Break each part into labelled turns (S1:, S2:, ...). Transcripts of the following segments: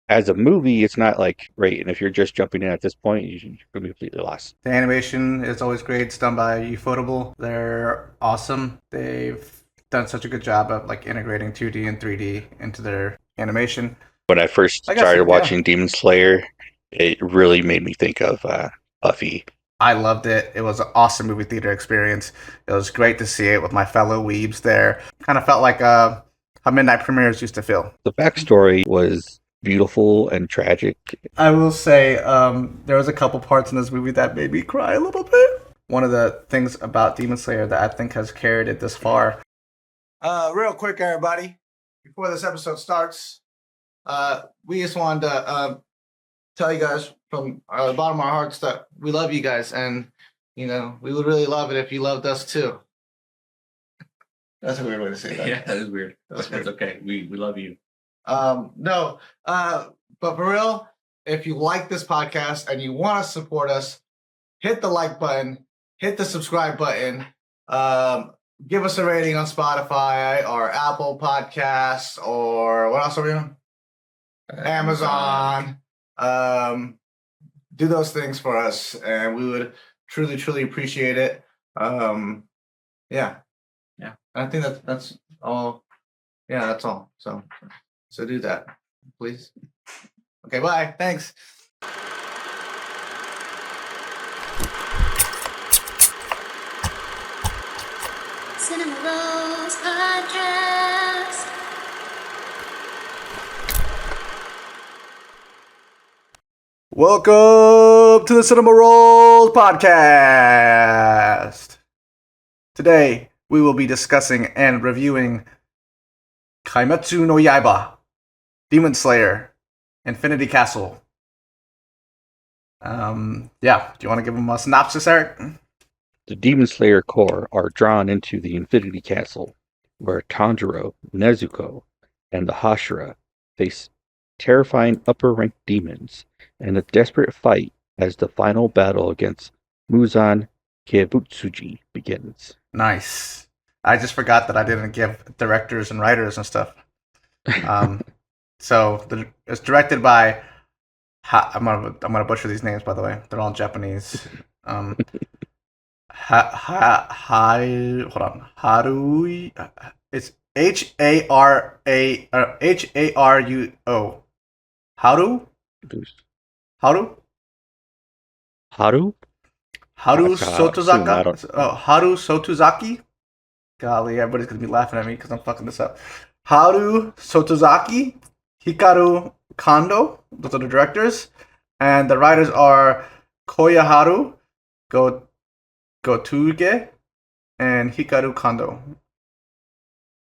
S1: as a movie, it's not like great. And if you're just jumping in at this point, you're going to be completely lost.
S2: The animation is always great. It's done by Ufotable. They're awesome. They've done such a good job of like integrating 2D and 3D into their animation.
S1: When I first
S2: Like I
S1: started
S2: said, yeah,
S1: watching Demon Slayer, it really made me think of Buffy.
S2: I loved it. It was an awesome movie theater experience. It was great to see it with my fellow weebs there. Kind of felt like how midnight premieres used to feel.
S1: The backstory was beautiful and tragic.
S2: I will say there was a couple parts in this movie that made me cry a little bit. One of the things about Demon Slayer that I think has carried it this far. Real quick, everybody, before this episode starts, we just wanted to tell you guys from the bottom of our hearts that we love you guys, and we would really love it if you loved us too. That's a weird way to say that.
S3: Yeah, that is weird. That's okay. We love you.
S2: No, but for real, if you like this podcast and you want to support us, hit the like button, hit the subscribe button, give us a rating on Spotify or Apple Podcasts or what else are we on? Amazon. Do those things for us, and we would truly, truly appreciate it. Yeah. I think that's all. Yeah, that's all. So do that, please. Okay, bye. Thanks.
S4: Cinema Rolls Podcast.
S2: Welcome to the Cinema Rolls Podcast. Today, we will be discussing and reviewing Kaimetsu no Yaiba, Demon Slayer, Infinity Castle. Do you want to give them a synopsis, Eric?
S1: The Demon Slayer Corps are drawn into the Infinity Castle, where Tanjiro, Nezuko, and the Hashira face terrifying upper-ranked demons and a desperate fight as the final battle against Muzan Kibutsuji begins.
S2: Nice. I just forgot that I didn't give directors and writers and stuff. It's directed by. I'm gonna butcher these names, by the way. They're all in Japanese. Hold on. Haru. It's Haruo. Haru. Haru.
S1: Haru?
S2: Haru
S1: Assume, I
S2: Sotozaka.
S1: don't-
S2: Haru Sotozaki. Golly, everybody's gonna be laughing at me because I'm fucking this up. Haru Sotozaki, Hikaru Kondô. Those are the directors, and the writers are Koyoharu, Gotouge, and Hikaru Kondô.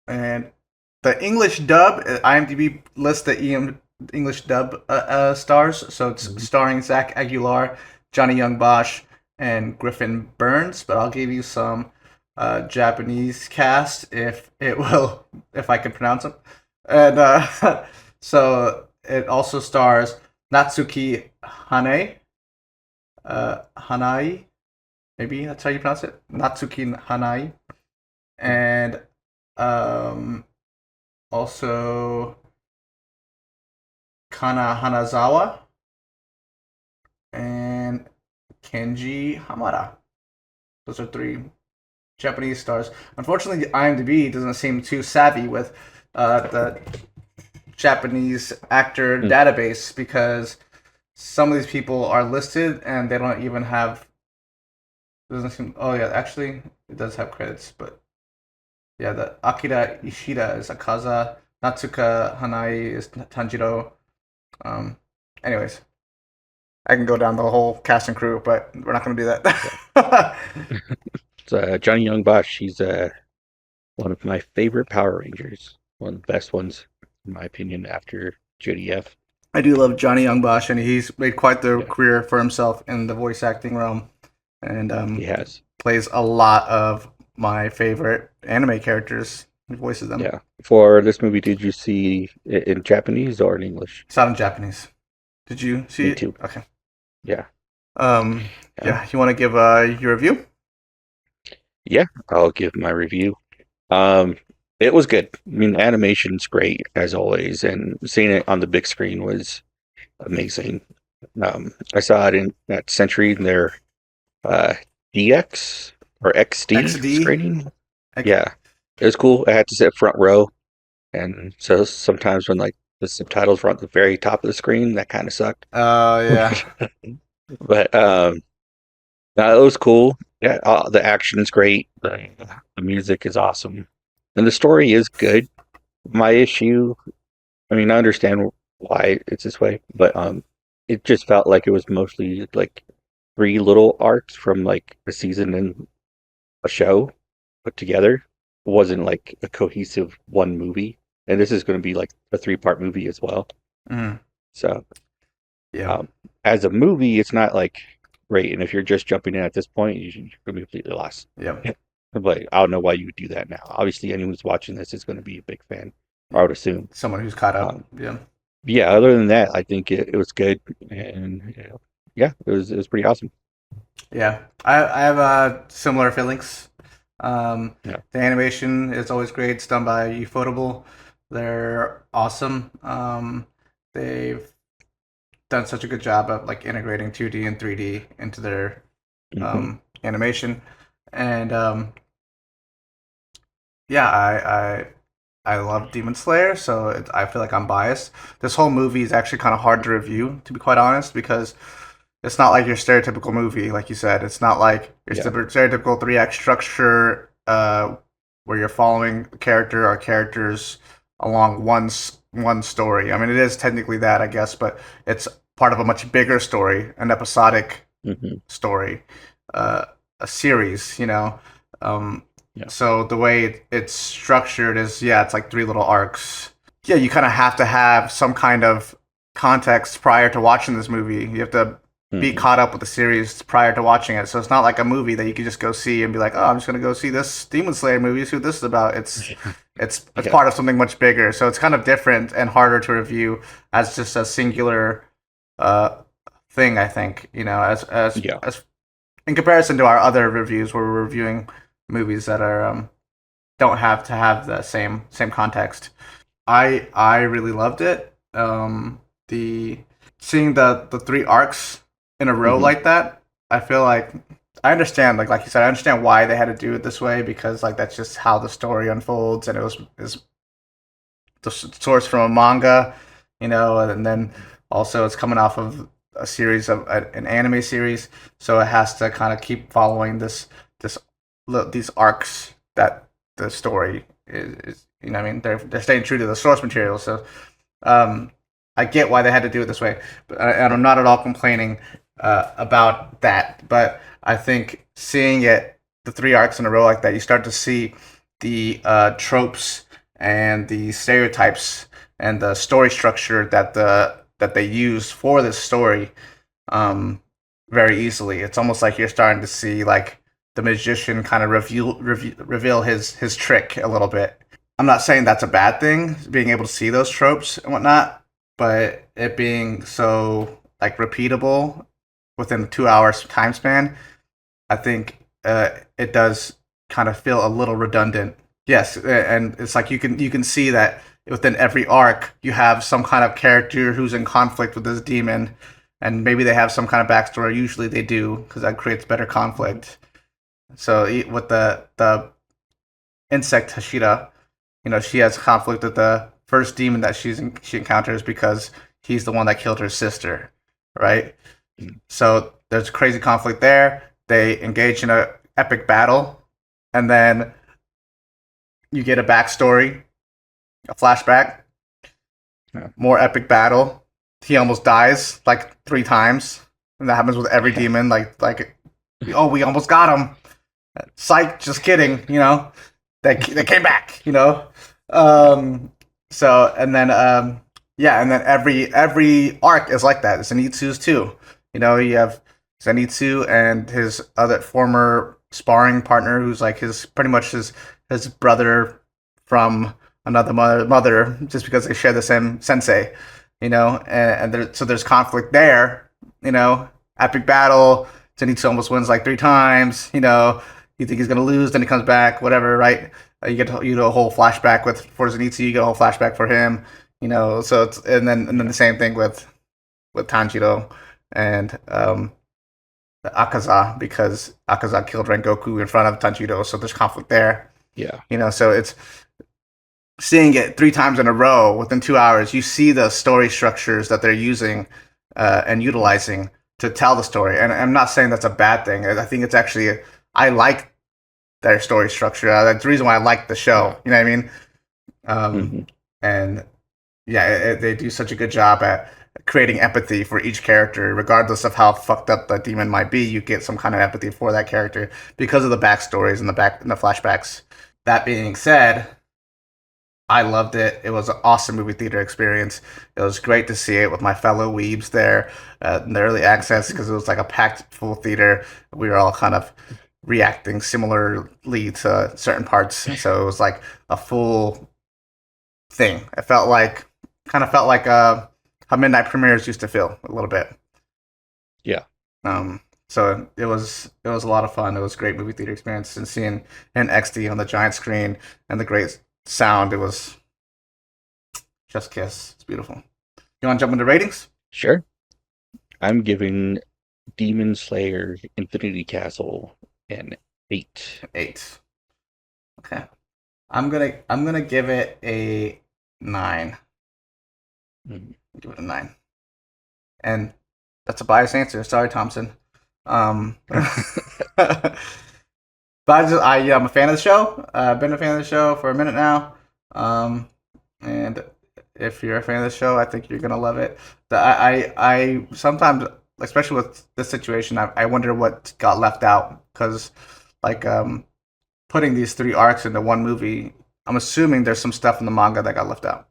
S2: And the English dub, IMDb lists the English dub stars. So it's starring Zach Aguilar, Johnny Young Bosch, and Griffin Burns. But I'll give you some Japanese cast if I can pronounce them. And so it also stars Natsuki Hanae. Hanae, maybe that's how you pronounce it. Natsuki Hanae, and also Kana Hanazawa and Kenji Hamada. Those are three Japanese stars. Unfortunately, IMDb doesn't seem too savvy with the Japanese actor database because some of these people are listed and they don't even have. Doesn't seem. Oh yeah, actually, it does have credits, but yeah, the Akira Ishida is Akaza, Natsuka Hanae is Tanjiro. Anyways, I can go down the whole cast and crew, but we're not going to do that.
S1: It's Johnny Young Bosch. He's one of my favorite Power Rangers. One of the best ones, in my opinion, after JDF.
S2: I do love Johnny Young Bosch, and he's made quite the career for himself in the voice acting realm. And
S1: he has.
S2: Plays a lot of my favorite anime characters. He voices them.
S1: Yeah. For this movie, did you see it in Japanese or in English?
S2: It's not in Japanese. Did you see
S1: Me
S2: it?
S1: too.
S2: Okay.
S1: Yeah.
S2: Yeah. You want to give your review?
S1: Yeah, I'll give my review. It was good. I mean, animation's great as always, and seeing it on the big screen was amazing. I saw it in that Century in their uh, DX or XD
S2: XD.
S1: screening. Yeah, it was cool. I had to sit front row, and so sometimes when like the subtitles were at the very top of the screen, that kind of sucked.
S2: Oh yeah.
S1: But no, it was cool. Yeah, the action is great. The music is awesome, and the story is good. My issue, I mean, I understand why it's this way, but it just felt like it was mostly like three little arcs from like a season and a show put together. It wasn't like a cohesive one movie, and this is going to be like a three-part movie as well.
S2: Mhm.
S1: So,
S2: Yeah.
S1: as a movie, it's not like great. And if you're just jumping in at this point, you're going to be completely lost.
S2: Yeah.
S1: But I don't know why you would do that now. Obviously, anyone who's watching this is going to be a big fan, I would assume.
S2: Someone who's caught up.
S1: Um,
S2: Yeah.
S1: yeah, other than that, I think it was good, and yeah, it was pretty awesome.
S2: Yeah. I have similar feelings.
S1: Yeah.
S2: The animation is always great. It's done by Ufotable. They're awesome. They've done such a good job of like integrating 2D and 3D into their
S1: Mhm.
S2: animation, and yeah, I love Demon Slayer, so I feel like I'm biased. This whole movie is actually kind of hard to review, to be quite honest, because it's not like your stereotypical movie, like you said. It's not like your
S1: Yeah.
S2: stereotypical three act structure, where you're following a character or characters along one story. I mean, it is technically that, I guess, but it's part of a much bigger story, an episodic
S1: Mhm.
S2: story, a series. Um,
S1: Yeah.
S2: so the way it's structured is, yeah, it's like three little arcs. Yeah, you kind of have to have some kind of context prior to watching this movie. You have to be
S1: Mhm.
S2: caught up with the series prior to watching it. So it's not like a movie that you can just go see and be like, oh, I'm just gonna go see this Demon Slayer movie, see what this is about. It's
S1: Yeah.
S2: part of something much bigger. So it's kind of different and harder to review as just a singular uh, thing. I think
S1: Yeah.
S2: as in comparison to our other reviews where we're reviewing movies that are don't have to have the same context. I really loved it. The Seeing the three arcs in a row
S1: Mhm.
S2: like that, I feel like I understand, like you said, I understand why they had to do it this way, because like that's just how the story unfolds, and it was is the source from a manga, and then also it's coming off of a series of an anime series, so it has to kind of keep following this these arcs that the story is I mean, they're staying true to the source material, so um, I get why they had to do it this way, and I'm not at all complaining about that. But I think seeing the three arcs in a row like that, you start to see the tropes and the stereotypes and the story structure that they use for this story um, very easily. It's almost like you're starting to see like the magician kind of reveal his trick a little bit. I'm not saying that's a bad thing, being able to see those tropes and whatnot, but it being so like repeatable within a 2 hours time span, I think it does kind of feel a little redundant. Yes, and it's like you can see that within every arc you have some kind of character who's in conflict with this demon, and maybe they have some kind of backstory. Usually they do, because that creates better conflict. So with the insect Hashira, she has conflict with the first demon that she encounters because he's the one that killed her sister, right?
S1: Mhm.
S2: So there's crazy conflict there. They engage in a epic battle, and then you get a backstory, a flashback,
S1: Yeah.
S2: more epic battle. He almost dies like 3 times, and that happens with every demon. Oh, we almost got him. Psych, just kidding. They came back. So and then yeah, and then every arc is like that. Zenitsu's too. You have Zenitsu and his other former sparring partner, who's like his pretty much his brother from another mother, just because they share the same sensei. So there's conflict there. Epic battle. Zenitsu almost wins like 3 times. You think he's gonna lose, then he comes back, whatever, right? You get a whole flashback for Zenitsu, you get a whole flashback for him, So it's and then the same thing with Tanjiro and Akaza, because Akaza killed Rengoku in front of Tanjiro, so there's conflict there.
S1: Yeah.
S2: So it's seeing it 3 times in a row within 2 hours. You see the story structures that they're using and utilizing to tell the story. And I'm not saying that's a bad thing. I think it's actually, I like their story structure. That's the reason why I like the show. You know what I mean? And yeah, they do such a good job at creating empathy for each character, regardless of how fucked up the demon might be. You get some kind of empathy for that character because of the backstories and the flashbacks. That being said, I loved it. It was an awesome movie theater experience. It was great to see it with my fellow weebs there in the early access, because it was like a packed full theater. We were all kind of reacting similarly to certain parts, so it was like a full thing. It felt like how midnight premieres used to feel a little bit.
S1: Yeah.
S2: So it was a lot of fun. It was a great movie theater experience, and seeing an XD on the giant screen and the great sound, it was just kiss. It's beautiful. You want to jump into ratings?
S1: Sure. I'm giving Demon Slayer Infinity Castle an 8.
S2: 8. Okay. I'm gonna give it a 9. Give it a 9. And that's a biased answer. Sorry, Thompson. But I'm a fan of the show. I've been a fan of the show for a minute now. And if you're a fan of the show, I think you're gonna love it. I sometimes, especially with this situation, I wonder what got left out, because like putting these 3 arcs into one movie, I'm assuming there's some stuff in the manga that got left out.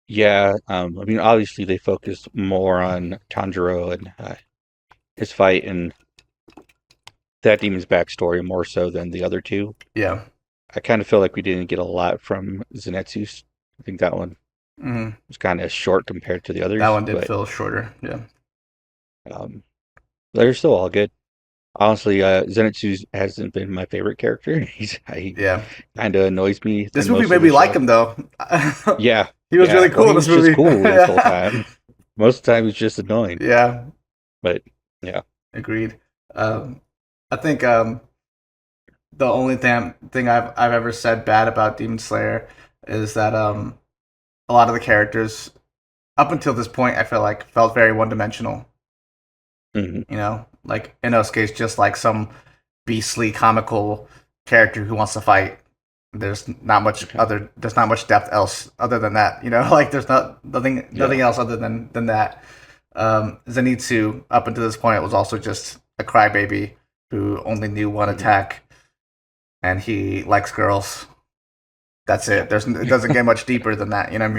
S1: Yeah, I mean, obviously they focused more on Tanjiro and his fight and that demon's backstory more so than the other 2.
S2: Yeah.
S1: I kind of feel like we didn't get a lot from Zenitsu's. I think that one was kind of short compared to the others.
S2: That one did feel shorter, yeah.
S1: They're still all good. Honestly, Zenitsu hasn't been my favorite character. Kind of annoys me.
S2: This movie made me like him, though.
S1: Yeah.
S2: He was really cool in this movie.
S1: He was just cool this whole time. Most of the time, he's just annoying.
S2: Yeah.
S1: But, yeah.
S2: Agreed. I think the only thing I've ever said bad about Demon Slayer is that a lot of the characters, up until this point, I feel like felt very one-dimensional. Like Inosuke's just like some beastly comical character who wants to fight. There's not much depth else other than that. Like there's nothing else other than that. Zenitsu, up until this point, was also just a crybaby who only knew one attack, and he likes girls. That's it. It doesn't get much deeper than that. You know what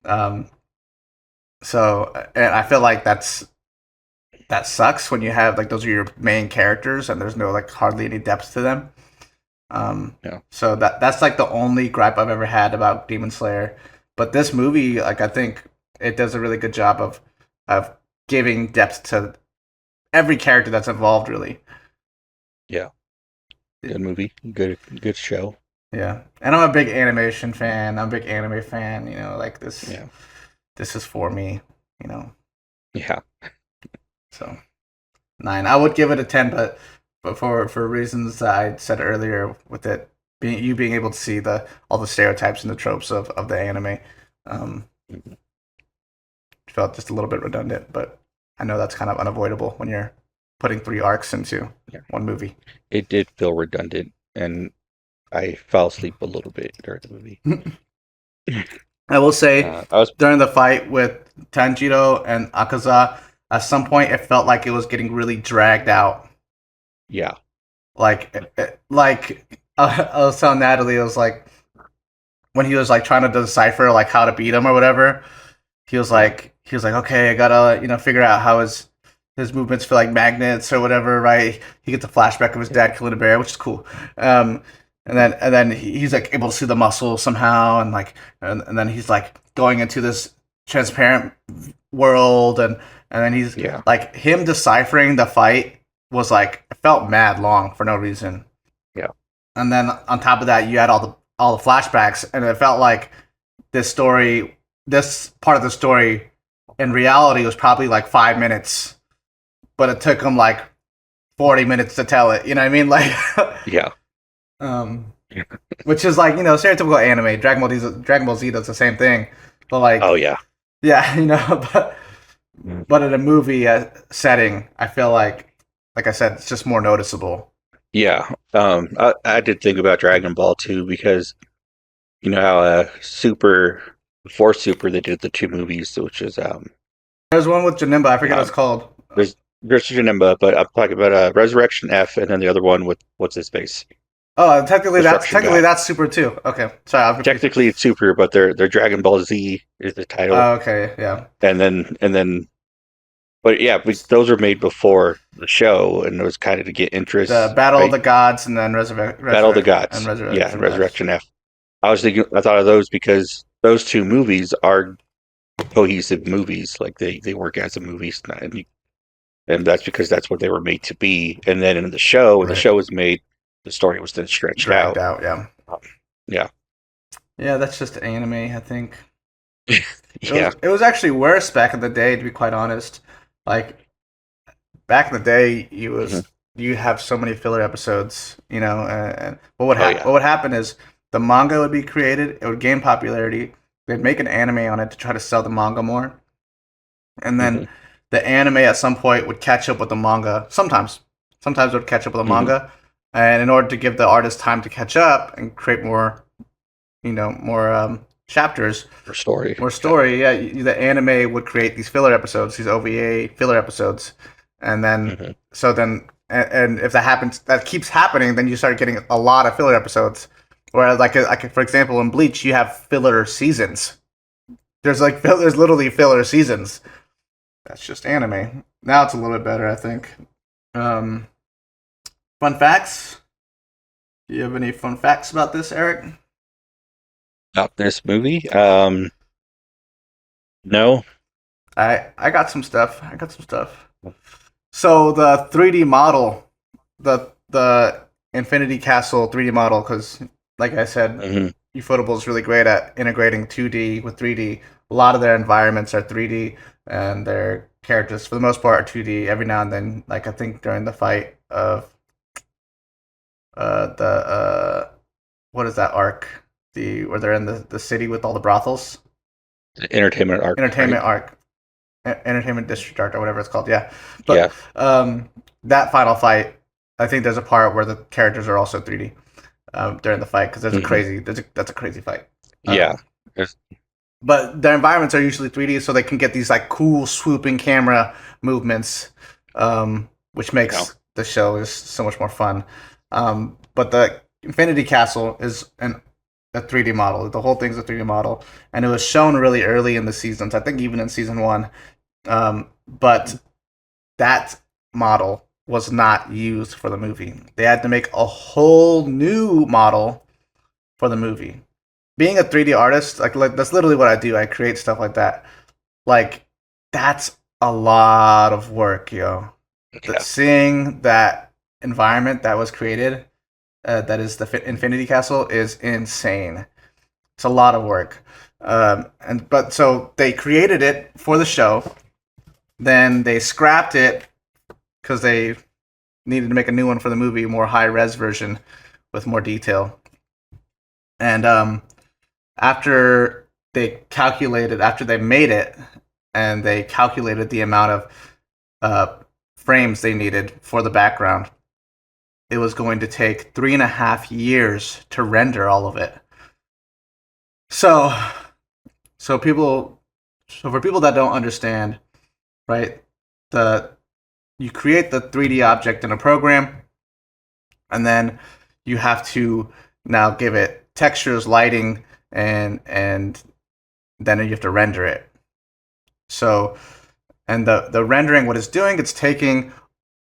S2: I mean? So, and I feel like that sucks when you have like those are your main characters and there's no like hardly any depth to them. So that's like the only gripe I've ever had about Demon Slayer. But this movie, like I think it does a really good job of giving depth to every character that's involved, really. Yeah.
S1: Good movie. Good show.
S2: Yeah. And I'm a big animation fan. I'm a big anime fan, like this. Yeah. This is for me,
S1: Yeah.
S2: So 9. I would give it a 10, but for reasons that I said earlier, with it being able to see all the stereotypes and the tropes of the anime, felt just a little bit redundant. But I know that's kind of unavoidable when you're putting 3 arcs into one movie.
S1: It did feel redundant, and I fell asleep a little bit during the movie.
S2: I will say, during the fight with Tanjiro and Akaza, at some point it felt like it was getting really dragged out.
S1: Yeah.
S2: I was telling Natalie, it was like when he was like trying to decipher like how to beat him or whatever. He was like, okay, I gotta figure out how his movements feel like magnets or whatever, right? He gets a flashback of his dad killing a bear, which is cool. And then he's like able to see the muscle somehow, and then he's like going into this transparent world, and then he's like him deciphering the fight was like, it felt mad long for no reason.
S1: Yeah.
S2: And then on top of that, you had all the flashbacks, and it felt like this part of the story in reality, it was probably like 5 minutes, but it took them like 40 minutes to tell it. You know what I mean? Like,
S1: Yeah.
S2: which is like, stereotypical anime. Dragon Ball Z does the same thing, but like,
S1: Oh yeah.
S2: yeah, but in a movie setting, I feel like I said, it's just more noticeable.
S1: Yeah. I did think about Dragon Ball too because you know how Super before Super they did the two movies, which is
S2: There's one with Janemba. I forget what it's called.
S1: there's Janemba, but I'm talking about Resurrection F, and then the other one with what's his face.
S2: Oh, technically
S1: Destruction God.
S2: that's Super too. Okay, sorry. I'm confused.
S1: Technically, it's Super, but their Dragon Ball Z is the title,
S2: Okay, yeah.
S1: and then, but yeah, those were made before the show, and it was kind of to get interest.
S2: The Battle of
S1: right?
S2: the Gods and then
S1: Battle of the Gods,
S2: and Resurrection.
S1: yeah, Resurrection F. I thought of those because those two movies are cohesive movies, like they work as a movie, and that's because that's what they were made to be. And then in the show, when the show was made, the story was then stretched
S2: Dragged
S1: out.
S2: Yeah.
S1: Yeah.
S2: Yeah, that's just anime, I think.
S1: Yeah.
S2: It was actually worse back in the day, to be quite honest. Like back in the day, you have so many filler episodes, and what would
S1: Oh, yeah.
S2: what would happen is the manga would be created, it would gain popularity, they'd make an anime on it to try to sell the manga more, and then the anime at some point would catch up with the manga. Sometimes it would catch up with the manga, and in order to give the artist time to catch up and create more, more chapters, more story. Yeah, the anime would create these filler episodes, these OVA filler episodes, and then and if that keeps happening, then you start getting a lot of filler episodes. Whereas, like for example, in Bleach, you have filler seasons. There's literally filler seasons. That's just anime. Now it's a little bit better, I think. Fun facts? Do you have any fun facts about this, Eric?
S1: About this movie? No.
S2: I got some stuff. So the 3D model, the Infinity Castle 3D model, because like I said, Ufotable is really great at integrating 2D with 3D. A lot of their environments are 3D, and their characters, for the most part, are 2D. Every now and then, like I think during the fight of what is that arc? Where they're in the city with all the brothels.
S1: The entertainment arc.
S2: Entertainment district arc or whatever it's called. Yeah, but that final fight, I think there's a part where the characters are also 3D during the fight because that's a crazy fight.
S1: Yeah.
S2: But their environments are usually 3D, so they can get these like cool swooping camera movements, which makes the show is so much more fun. But the Infinity Castle is a 3D model. The whole thing's a 3D model, and it was shown really early in the seasons. I think even in season 1, but that model was not used for the movie. They had to make a whole new model for the movie. Being a 3D artist, like that's literally what I do. I create stuff like that. Like that's a lot of work, yo. Yeah. Seeing that environment that was created, that is the Infinity Castle, is insane. It's a lot of work. So they created it for the show. Then they scrapped it because they needed to make a new one for the movie, more high-res version with more detail. And after they made it, and they calculated the amount of frames they needed for the background, it was going to take 3.5 years to render all of it. So for people that don't understand, right? You create the 3D object in a program, and then you have to now give it textures, lighting, and then you have to render it. So, and the rendering, what it's doing, it's taking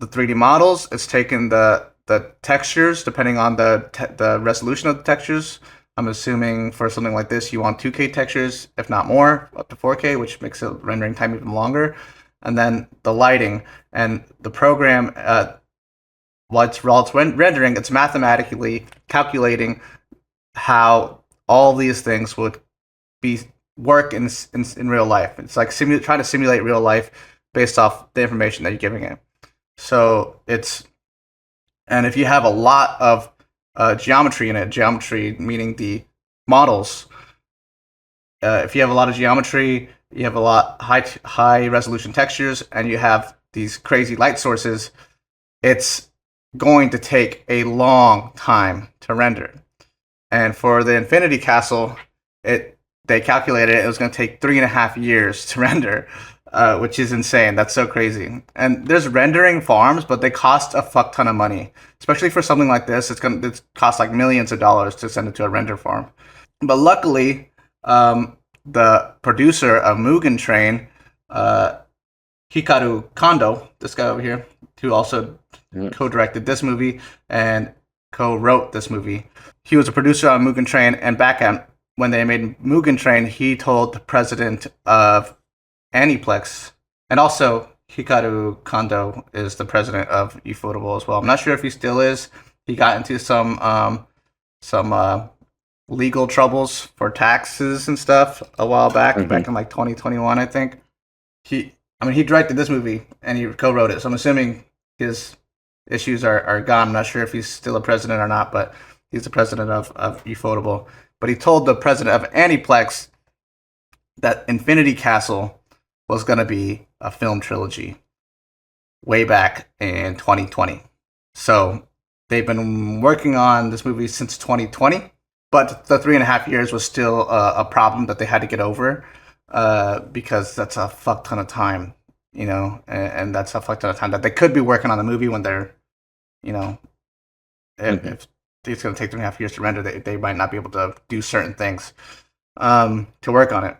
S2: the 3D models, it's taking the textures, depending on the resolution of the textures. I'm assuming for something like this, you want 2K textures, if not more, up to 4K, which makes the rendering time even longer. And then the lighting and the program, while it's rendering, it's mathematically calculating how all these things would be work in real life. It's like trying to simulate real life based off the information that you're giving it. So and if you have a lot of geometry in it, geometry meaning the models. If you have a lot of geometry, you have a lot high resolution textures, and you have these crazy light sources, it's going to take a long time to render. And for the Infinity Castle, they calculated it was going to take 3.5 years to render, which is insane. That's so crazy. And there's rendering farms, but they cost a fuck ton of money, especially for something like this. It costs like millions of dollars to send it to a render farm. But luckily, the producer of Mugen Train, Hikaru Kondô, this guy over here, who also co-directed this movie and co-wrote this movie. He was a producer on Mugen Train, and when they made Mugen Train, he told the president of Aniplex, and also Hikaru Kondô is the president of Ufotable as well. I'm not sure if he still is. He got into some legal troubles for taxes and stuff a while back, back in like 2021, I think. He directed this movie and he co-wrote it, so I'm assuming his issues are gone. I'm not sure if he's still a president or not, but he's the president of Ufotable. But he told the president of Aniplex that Infinity Castle was going to be a film trilogy way back in 2020. So they've been working on this movie since 2020, but the 3.5 years was still a problem that they had to get over, because that's a fuck ton of time, and that's a fuck ton of time that they could be working on the movie when they're, if it's going to take 3.5 years to render, they might not be able to do certain things to work on it.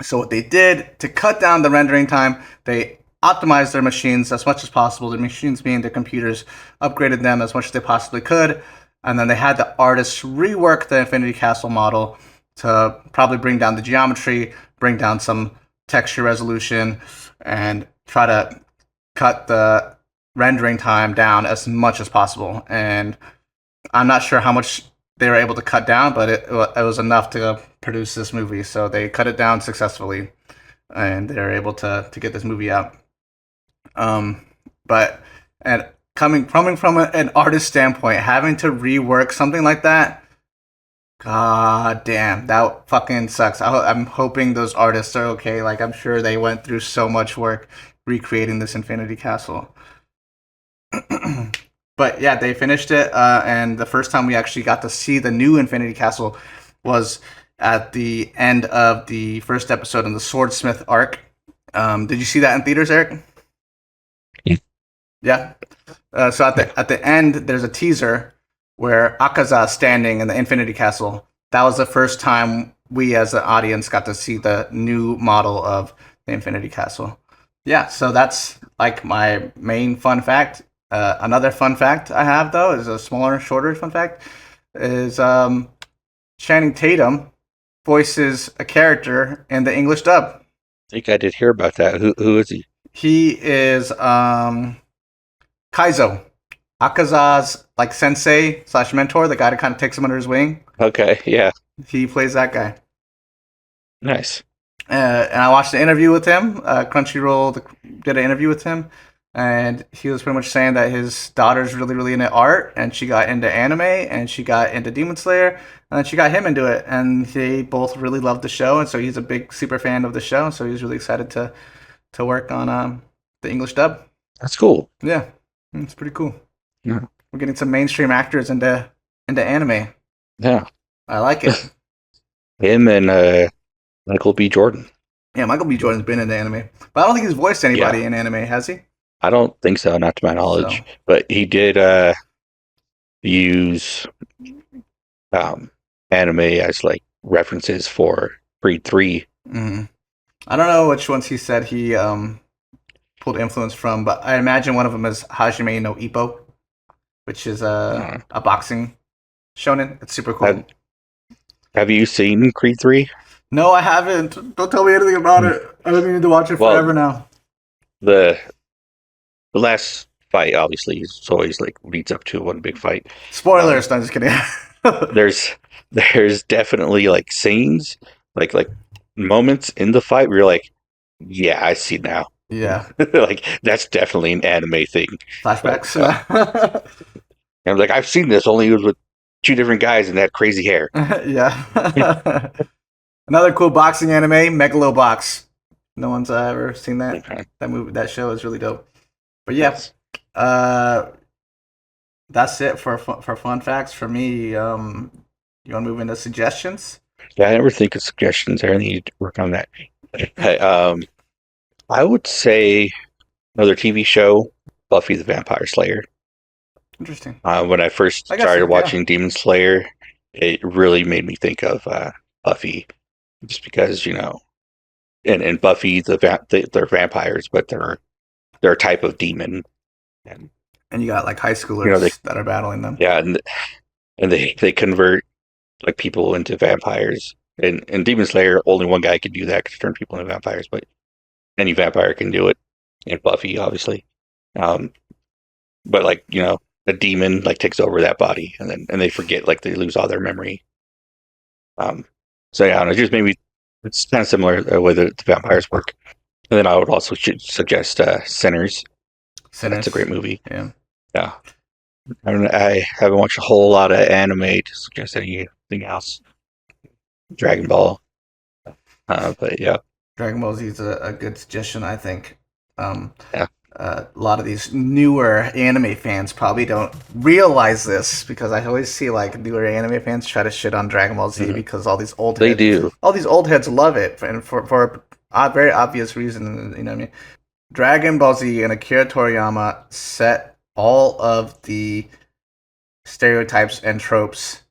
S2: So what they did to cut down the rendering time, they optimized their machines as much as possible. Their machines being their computers, upgraded them as much as they possibly could, and then they had the artists rework the Infinity Castle model to probably bring down the geometry, bring down some texture resolution, and try to cut the rendering time down as much as possible. And I'm not sure how much they were able to cut down, but it was enough to produce this movie. So they cut it down successfully, and they're able to get this movie out. But coming from an artist standpoint, having to rework something like that, god damn, that fucking sucks. I'm hoping those artists are okay. Like, I'm sure they went through so much work recreating this Infinity Castle. But yeah, they finished it, and the first time we actually got to see the new Infinity Castle was at the end of the first episode in the Swordsmith arc. Did you see that in theaters, Eric? Yeah. So at the end, there's a teaser where Akaza's standing in the Infinity Castle. That was the first time we, as an audience, got to see the new model of the Infinity Castle. Yeah, so that's like my main fun fact. Another fun fact I have, though, is a smaller, shorter fun fact, is Channing Tatum voices a character in the English dub.
S1: I think I did hear about that. Who is he?
S2: He is Kaizo, Akaza's like sensei / mentor, the guy that kind of takes him under his wing.
S1: Okay, yeah.
S2: He plays that guy.
S1: Nice.
S2: And I watched the interview with him. Crunchyroll did an interview with him, and he was pretty much saying that his daughter's really, really into art, and she got into anime, and she got into Demon Slayer, and then she got him into it, and they both really loved the show, and so he's a big, super fan of the show, so he's really excited to work on the English dub.
S1: That's cool.
S2: Yeah, it's pretty cool.
S1: Yeah.
S2: We're getting some mainstream actors into anime.
S1: Yeah.
S2: I like it.
S1: Him and Michael B. Jordan.
S2: Yeah, Michael B. Jordan's been in the anime, but I don't think he's voiced anybody in anime, has he?
S1: I don't think so, not to my knowledge.
S2: So.
S1: But he did use anime as like references for Creed 3.
S2: Mm-hmm. I don't know which ones he said he pulled influence from, but I imagine one of them is Hajime no Ippo, which is a boxing shonen. It's super cool.
S1: Have you seen Creed 3?
S2: No, I haven't. Don't tell me anything about it. I've been meaning to watch it forever now.
S1: The last fight, obviously, is always like leads up to one big fight.
S2: Spoilers. No, I'm just kidding.
S1: There's definitely like scenes like moments in the fight where you're like, yeah, I see now.
S2: Yeah.
S1: Like that's definitely an anime thing.
S2: Flashbacks.
S1: And I'm like, I've seen this, only it was with two different guys and they had crazy hair.
S2: Yeah. Another cool boxing anime, Megalobox. No one's ever seen that.
S1: Okay.
S2: That movie, that show is really dope. But yeah,
S1: Yes.
S2: that's it for fun facts for me. You want to move into suggestions?
S1: Yeah, I never think of suggestions. I need to work on that. I would say another TV show, Buffy the Vampire Slayer.
S2: Interesting.
S1: When I first
S2: I guess,
S1: started
S2: yeah.
S1: watching Demon Slayer, it really made me think of Buffy, just because and Buffy they're vampires, but they're a type of demon, and
S2: And you got like high schoolers
S1: they
S2: that are battling them.
S1: yeah, and they convert like people into vampires. And in Demon Slayer, only one guy can do that, can turn people into vampires, but any vampire can do it. And Buffy, obviously, but like a demon like takes over that body, and they forget, like they lose all their memory. So yeah, and it just made me. It's kind of similar the way the vampires work. And then I would also suggest Sinners. That's a great movie.
S2: Yeah.
S1: Yeah. I haven't watched a whole lot of anime to suggest anything else. Dragon Ball. But yeah.
S2: Dragon Ball Z is a good suggestion, I think.
S1: Yeah.
S2: A lot of these newer anime fans probably don't realize this, because I always see like newer anime fans try to shit on Dragon Ball Z because all these old
S1: They
S2: heads,
S1: do.
S2: all these old heads love it, and for a very obvious reason. You know what I mean? Dragon Ball Z and Akira Toriyama set all of the stereotypes and tropes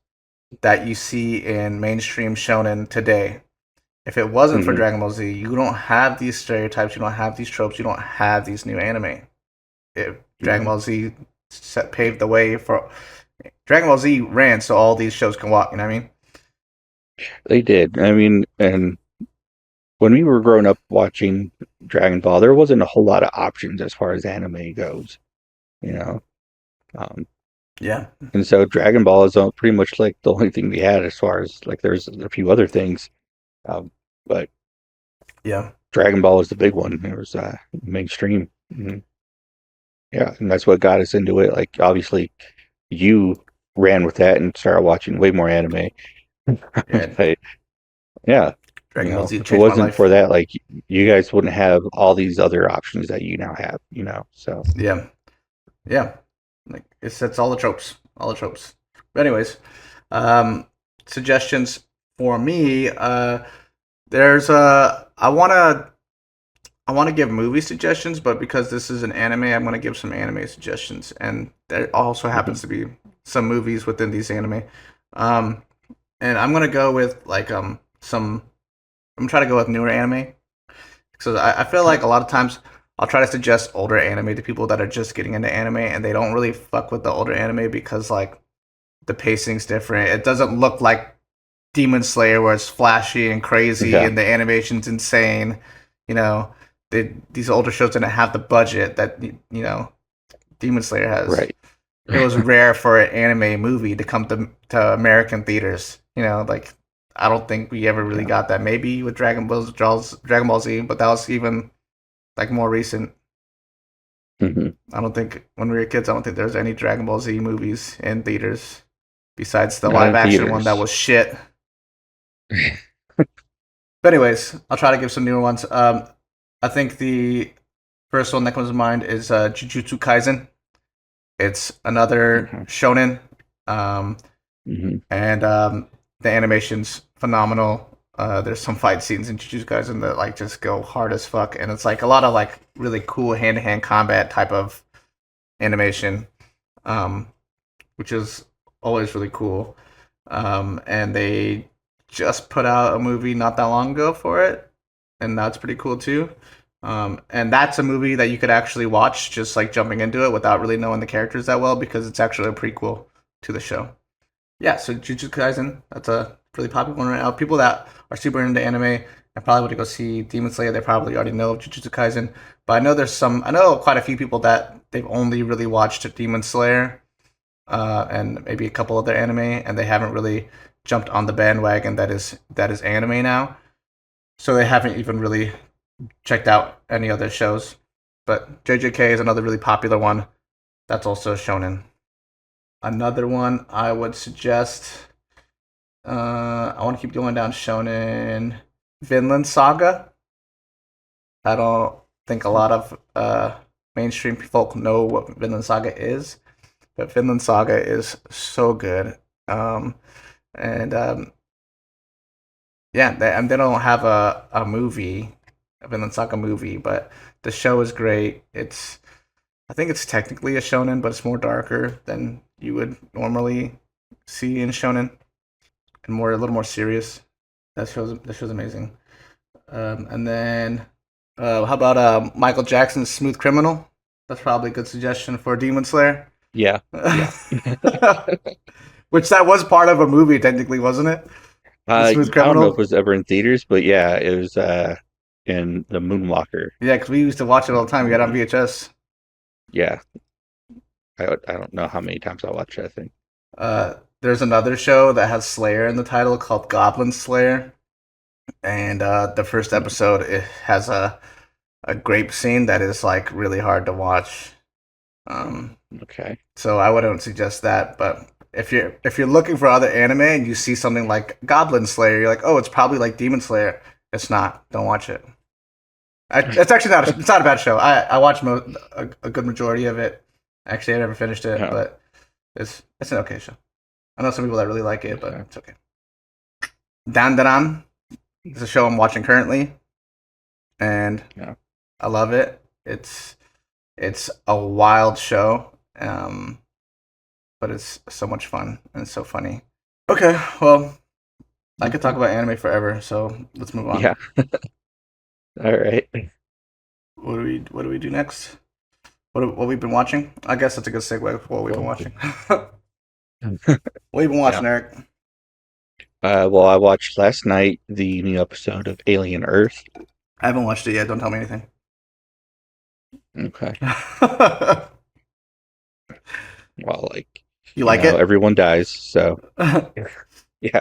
S2: that you see in mainstream shonen today. If it wasn't for
S1: Mhm.
S2: Dragon Ball Z, you don't have these stereotypes, you don't have these tropes, you don't have these new anime. Dragon Ball Z paved the way for Dragon Ball Z ran so all these shows can walk. You know what I mean?
S1: They did. I mean, and when we were growing up watching Dragon Ball, there wasn't a whole lot of options as far as anime goes.
S2: Yeah.
S1: And so Dragon Ball is pretty much like the only thing we had, as far as like there's a few other things, but
S2: Yeah.
S1: Dragon Ball was the big one. It was mainstream. Mhm. Yeah, and that's what got us into it. Like obviously, you ran with that and started watching way more anime.
S2: Yeah.
S1: But, yeah,
S2: Dragon Ball Z
S1: if it
S2: changed my
S1: wasn't
S2: life.
S1: for that, like you guys wouldn't have all these other options that you now have. So
S2: Yeah. Yeah. Like it sets all the tropes. All the tropes. But anyways, suggestions for me. There's I wanna give movie suggestions, but because this is an anime, I'm gonna give some anime suggestions. And there also happens to be some movies within these anime. And I'm gonna go with like I'm gonna try to go with newer anime. So I feel like a lot of times I'll try to suggest older anime to people that are just getting into anime, and they don't really fuck with the older anime because like the pacing's different. It doesn't look like Demon Slayer where it's flashy and crazy
S1: Yeah.
S2: and the animation's insane. These older shows didn't have the budget that Demon Slayer has.
S1: right,
S2: It was rare for an anime movie to come to American theaters. Like I don't think we ever really got that. Maybe with Dragon Ball Z, but that was even like more recent.
S1: hmm
S2: I don't think when we were kids, I don't think there was any Dragon Ball Z movies in theaters besides the
S1: Not in
S2: live action one
S1: theaters.
S2: that was shit. But anyways, I'll try to give some newer ones. I think the first one that comes to mind is Jujutsu Kaisen. It's another
S1: Mhm.
S2: shonen,
S1: hmm
S2: and the animation's phenomenal. There's some fight scenes in Jujutsu Kaisen that like just go hard as fuck, and it's like a lot of like really cool hand-to-hand combat type of animation, which is always really cool. And they just put out a movie not that long ago for it, and that's pretty cool too. And that's a movie that you could actually watch just like jumping into it without really knowing the characters that well, because it's actually a prequel to the show. Yeah, so Jujutsu Kaisen, that's a really popular one right now. People that are super into anime and probably want to go see Demon Slayer, they probably already know of Jujutsu Kaisen. But I know quite a few people that they've only really watched Demon Slayer, and maybe a couple other anime, and they haven't really jumped on the bandwagon that is anime now. So they haven't even really checked out any other shows. But JJK is another really popular one. That's also shonen. Another one I would suggest. I want to keep going down shonen. Vinland Saga. I don't think a lot of mainstream folk know what Vinland Saga is, but Vinland Saga is so good. Yeah, they don't have a movie, a Vinland Saga movie, but the show is great. I think it's technically a shonen, but it's more darker than you would normally see in shonen, and a little more serious. That show's amazing. And then, how about Michael Jackson's Smooth Criminal? That's probably a good suggestion for Demon Slayer.
S1: Yeah.
S2: Which that was part of a movie, technically, wasn't it?
S1: I
S2: Smooth
S1: don't know
S2: Criminal?
S1: if it was ever in theaters, but yeah, it was in the Moonwalker.
S2: Yeah, because we used to watch it all the time. We got it on VHS.
S1: Yeah. I don't know how many times I watched it, I think.
S2: There's another show that has Slayer in the title called Goblin Slayer. And the first episode, it has a grape scene that is like really hard to watch.
S1: Okay.
S2: So I wouldn't suggest that, but if you're looking for other anime and you see something like Goblin Slayer, you're like, oh, it's probably like Demon Slayer. It's not. Don't watch it. It's actually not. It's not a bad show. I watched a good majority of it. Actually, I never finished it,
S1: Yeah.
S2: but it's an okay show. I know some people that really like it, but
S1: Okay.
S2: it's okay. Dandaran is a show I'm watching currently, and
S1: Yeah.
S2: I love it. It's a wild show, but it's so much fun and it's so funny. Okay, well, I could talk about anime forever, so let's move on.
S1: Yeah. All right.
S2: What do we do next? What we've been watching? I guess that's a good segue for what we've been watching. What have you been watching, Eric?
S1: Well, I watched last night the new episode of Alien Earth.
S2: I haven't watched it yet. Don't tell me anything.
S1: Okay. Well, like
S2: You like
S1: know,
S2: it?
S1: everyone dies, so yeah.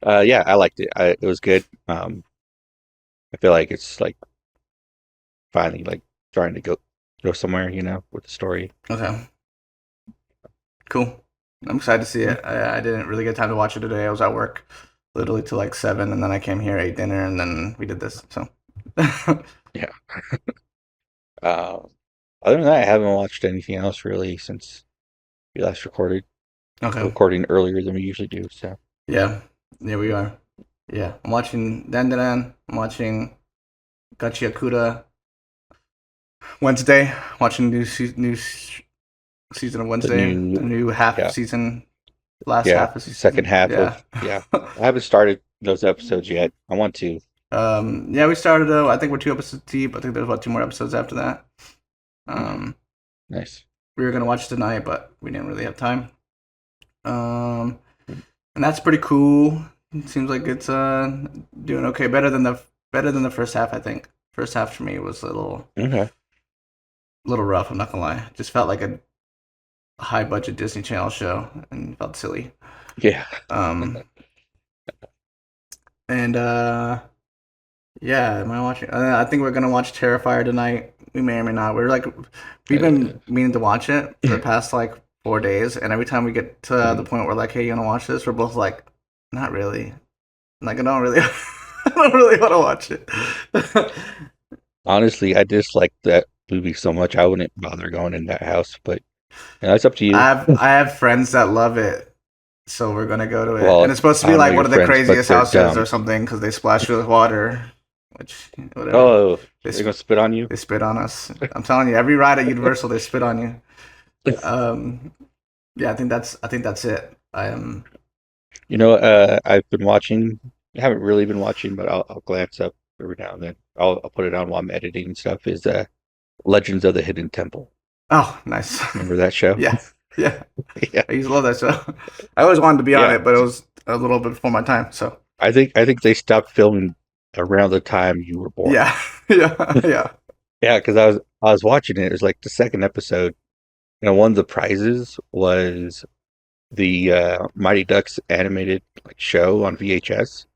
S1: Yeah, I liked it. It was good. I feel like it's like finally like trying to go somewhere, with the story.
S2: Okay. Cool. I'm excited to see it. I didn't really get time to watch it today. I was at work literally till like 7, and then I came here, ate dinner, and then we did this. So
S1: Yeah. Other than that, I haven't watched anything else really since we last recorded.
S2: okay.
S1: Recording earlier than we usually do. So
S2: Yeah, we are. Yeah, I'm watching Dandaran. I'm watching Gachiakuda. Wednesday, watching new season of Wednesday.
S1: new-
S2: the new half
S1: yeah.
S2: season, last
S1: yeah,
S2: half of season.
S1: second half
S2: Yeah.
S1: of I haven't started those episodes yet. I want to.
S2: Yeah, we started. I think we're 2 episodes deep. I think there's about 2 more episodes after that.
S1: Nice.
S2: We were gonna watch it tonight, but we didn't really have time. And that's pretty cool. It seems like it's doing okay. Better than the first half, I think. First half for me was a
S1: Okay.
S2: little rough. I'm not gonna lie. Just felt like a high budget Disney Channel show and felt silly.
S1: Yeah.
S2: And yeah, am I watching? I think we're gonna watch Terrifier tonight. We may or may not. We've been meaning to watch it for the past like 4 days, and every time we get to the point where like, hey, you wanna watch this? We're both like, not really. Like, I don't really, I don't really want to watch it.
S1: Honestly, I dislike that movie so much I wouldn't bother going in that house. But that's up to you.
S2: I have friends that love it, so we're gonna go to it.
S1: Well,
S2: And it's supposed to
S1: I
S2: be
S1: don't
S2: like
S1: know
S2: one of
S1: your
S2: the
S1: friends, but
S2: craziest
S1: they're
S2: houses
S1: dumb.
S2: or something because they splash you with water, which whatever.
S1: Oh,
S2: They
S1: they're gonna spit on you.
S2: They spit on us. I'm telling you, every ride at Universal, they spit on you. Yeah, I think that's it. I am.
S1: I've been watching. I haven't really been watching, but I'll glance up every now and then. I'll put it on while I'm editing and stuff. Is Legends of the Hidden Temple?
S2: Oh, nice.
S1: Remember that show?
S2: Yeah.
S1: Yeah.
S2: I used to love that show. I always wanted to be on
S1: Yeah.
S2: it, but it was a little bit before my time. So
S1: I think they stopped filming around the time you were born.
S2: yeah, yeah.
S1: Yeah, because I was watching it. It was like the second episode. One of the prizes was the Mighty Ducks animated like show on VHS.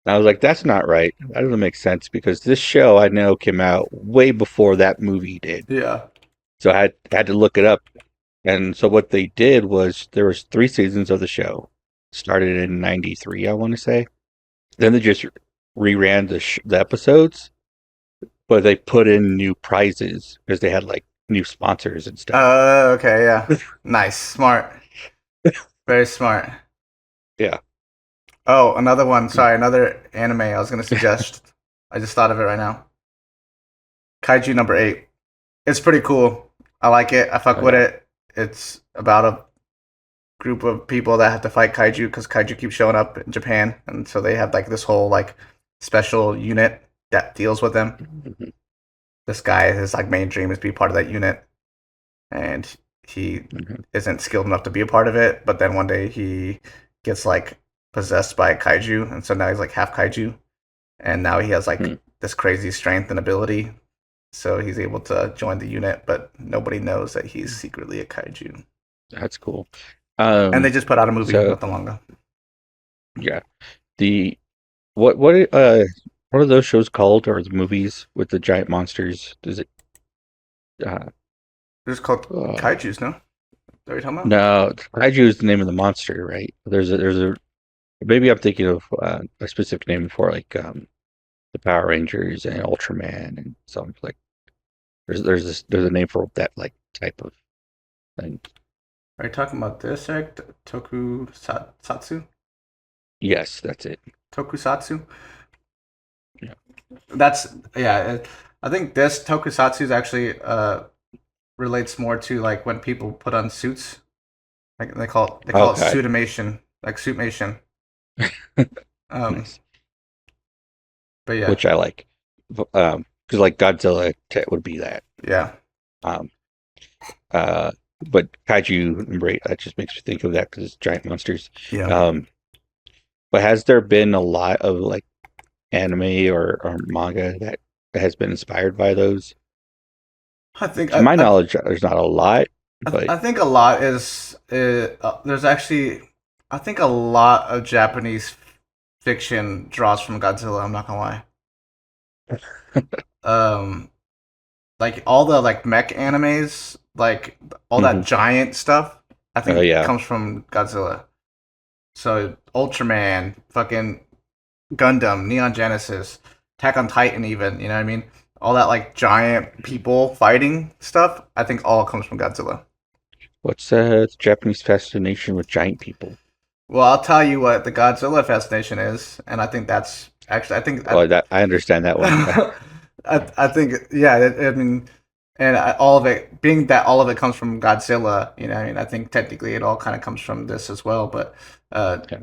S1: And I was like, that's not right. That doesn't make sense because this show I know came out way before that movie did.
S2: Yeah.
S1: So I had to look it up. And so what they did was there was 3 seasons of the show. Started in '93, I want to say. Then they just reran the episodes, but they put in new prizes because they had like new sponsors and stuff.
S2: Okay, yeah. Nice. Smart. Very smart.
S1: Yeah.
S2: Oh, another one. Sorry, another anime I was going to suggest. I just thought of it right now. Kaiju number 8. It's pretty cool. I like it. I fuck
S1: Oh,
S2: with
S1: yeah.
S2: it. It's about a group of people that have to fight kaiju because kaiju keep showing up in Japan, and so they have like this whole like special unit that deals with them.
S1: Mhm.
S2: This guy, his like main dream is to be part of that unit, and he
S1: Mhm.
S2: isn't skilled enough to be a part of it. But then one day he gets like possessed by a kaiju, and so now he's like half kaiju, and now he has like
S1: Hmm.
S2: this crazy strength and ability. So he's able to join the unit, but nobody knows that he's secretly a kaiju.
S1: That's cool.
S2: And they just put out a movie
S1: So
S2: not that long ago.
S1: yeah, the what are those shows called or the movies with the giant monsters? Does it? Uh,
S2: It's called
S1: uh,
S2: Kaiju's, no? Is that what you're talking about?
S1: no, Kaiju is the name of the monster, right? There's a maybe I'm thinking of a specific name for like the Power Rangers and Ultraman and something like. There's a name for that like type of thing.
S2: Are you talking about this, Eric? Tokusatsu?
S1: Yes, that's it.
S2: Tokusatsu?
S1: Yeah.
S2: That's, yeah. I think this Tokusatsu is actually relates more to like when people put on suits. Like they call it
S1: Okay,
S2: suitimation, like suitmation. Um,
S1: nice.
S2: but yeah,
S1: Which I like, because like Godzilla would be that.
S2: yeah.
S1: Um, uh, but Kaiju number 8, that just makes me think of that because it's giant monsters.
S2: Yeah.
S1: Um, but has there been a lot of like anime or manga that has been inspired by those?
S2: I think
S1: To my knowledge, there's not a lot, but
S2: I think a lot is there's actually I think a lot of Japanese fiction draws from Godzilla. I'm not gonna lie. Um, like all the like mech animes, like all that
S1: Mhm.
S2: giant stuff, I
S1: Oh
S2: think
S1: yeah,
S2: comes from Godzilla. So Ultraman, fucking Gundam, Neon Genesis, Attack on Titan, even you know what I mean. All that like giant people fighting stuff, I think all comes from Godzilla.
S1: what's the Japanese fascination with giant people?
S2: Well, I'll tell you what the Godzilla fascination is, and I think that's actually
S1: Oh, that I understand that one. Yeah.
S2: I think yeah. I mean, and all of it being that all of it comes from Godzilla. You know, I mean, I think technically it all kind of comes from this as well, but uh,
S1: Yeah.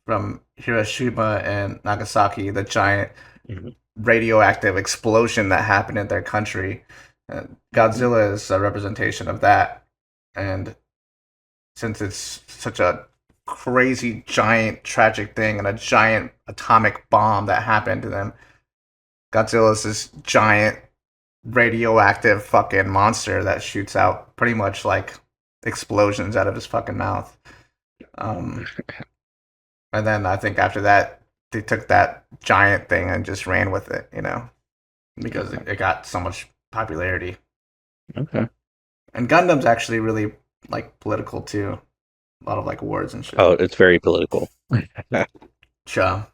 S2: from Hiroshima and Nagasaki, the giant
S1: Mhm.
S2: radioactive explosion that happened in their country. Uh, Godzilla is a representation of that, and since it's such a crazy giant tragic thing and a giant atomic bomb that happened to them, Godzilla's this giant radioactive fucking monster that shoots out pretty much like explosions out of his fucking mouth. Um, and then I think after that, they took that giant thing and just ran with it, you know, because
S1: Okay.
S2: it got so much popularity.
S1: Okay.
S2: And Gundam's actually really like political too. A lot of like wars and shit.
S1: Oh, it's very political.
S2: Sure.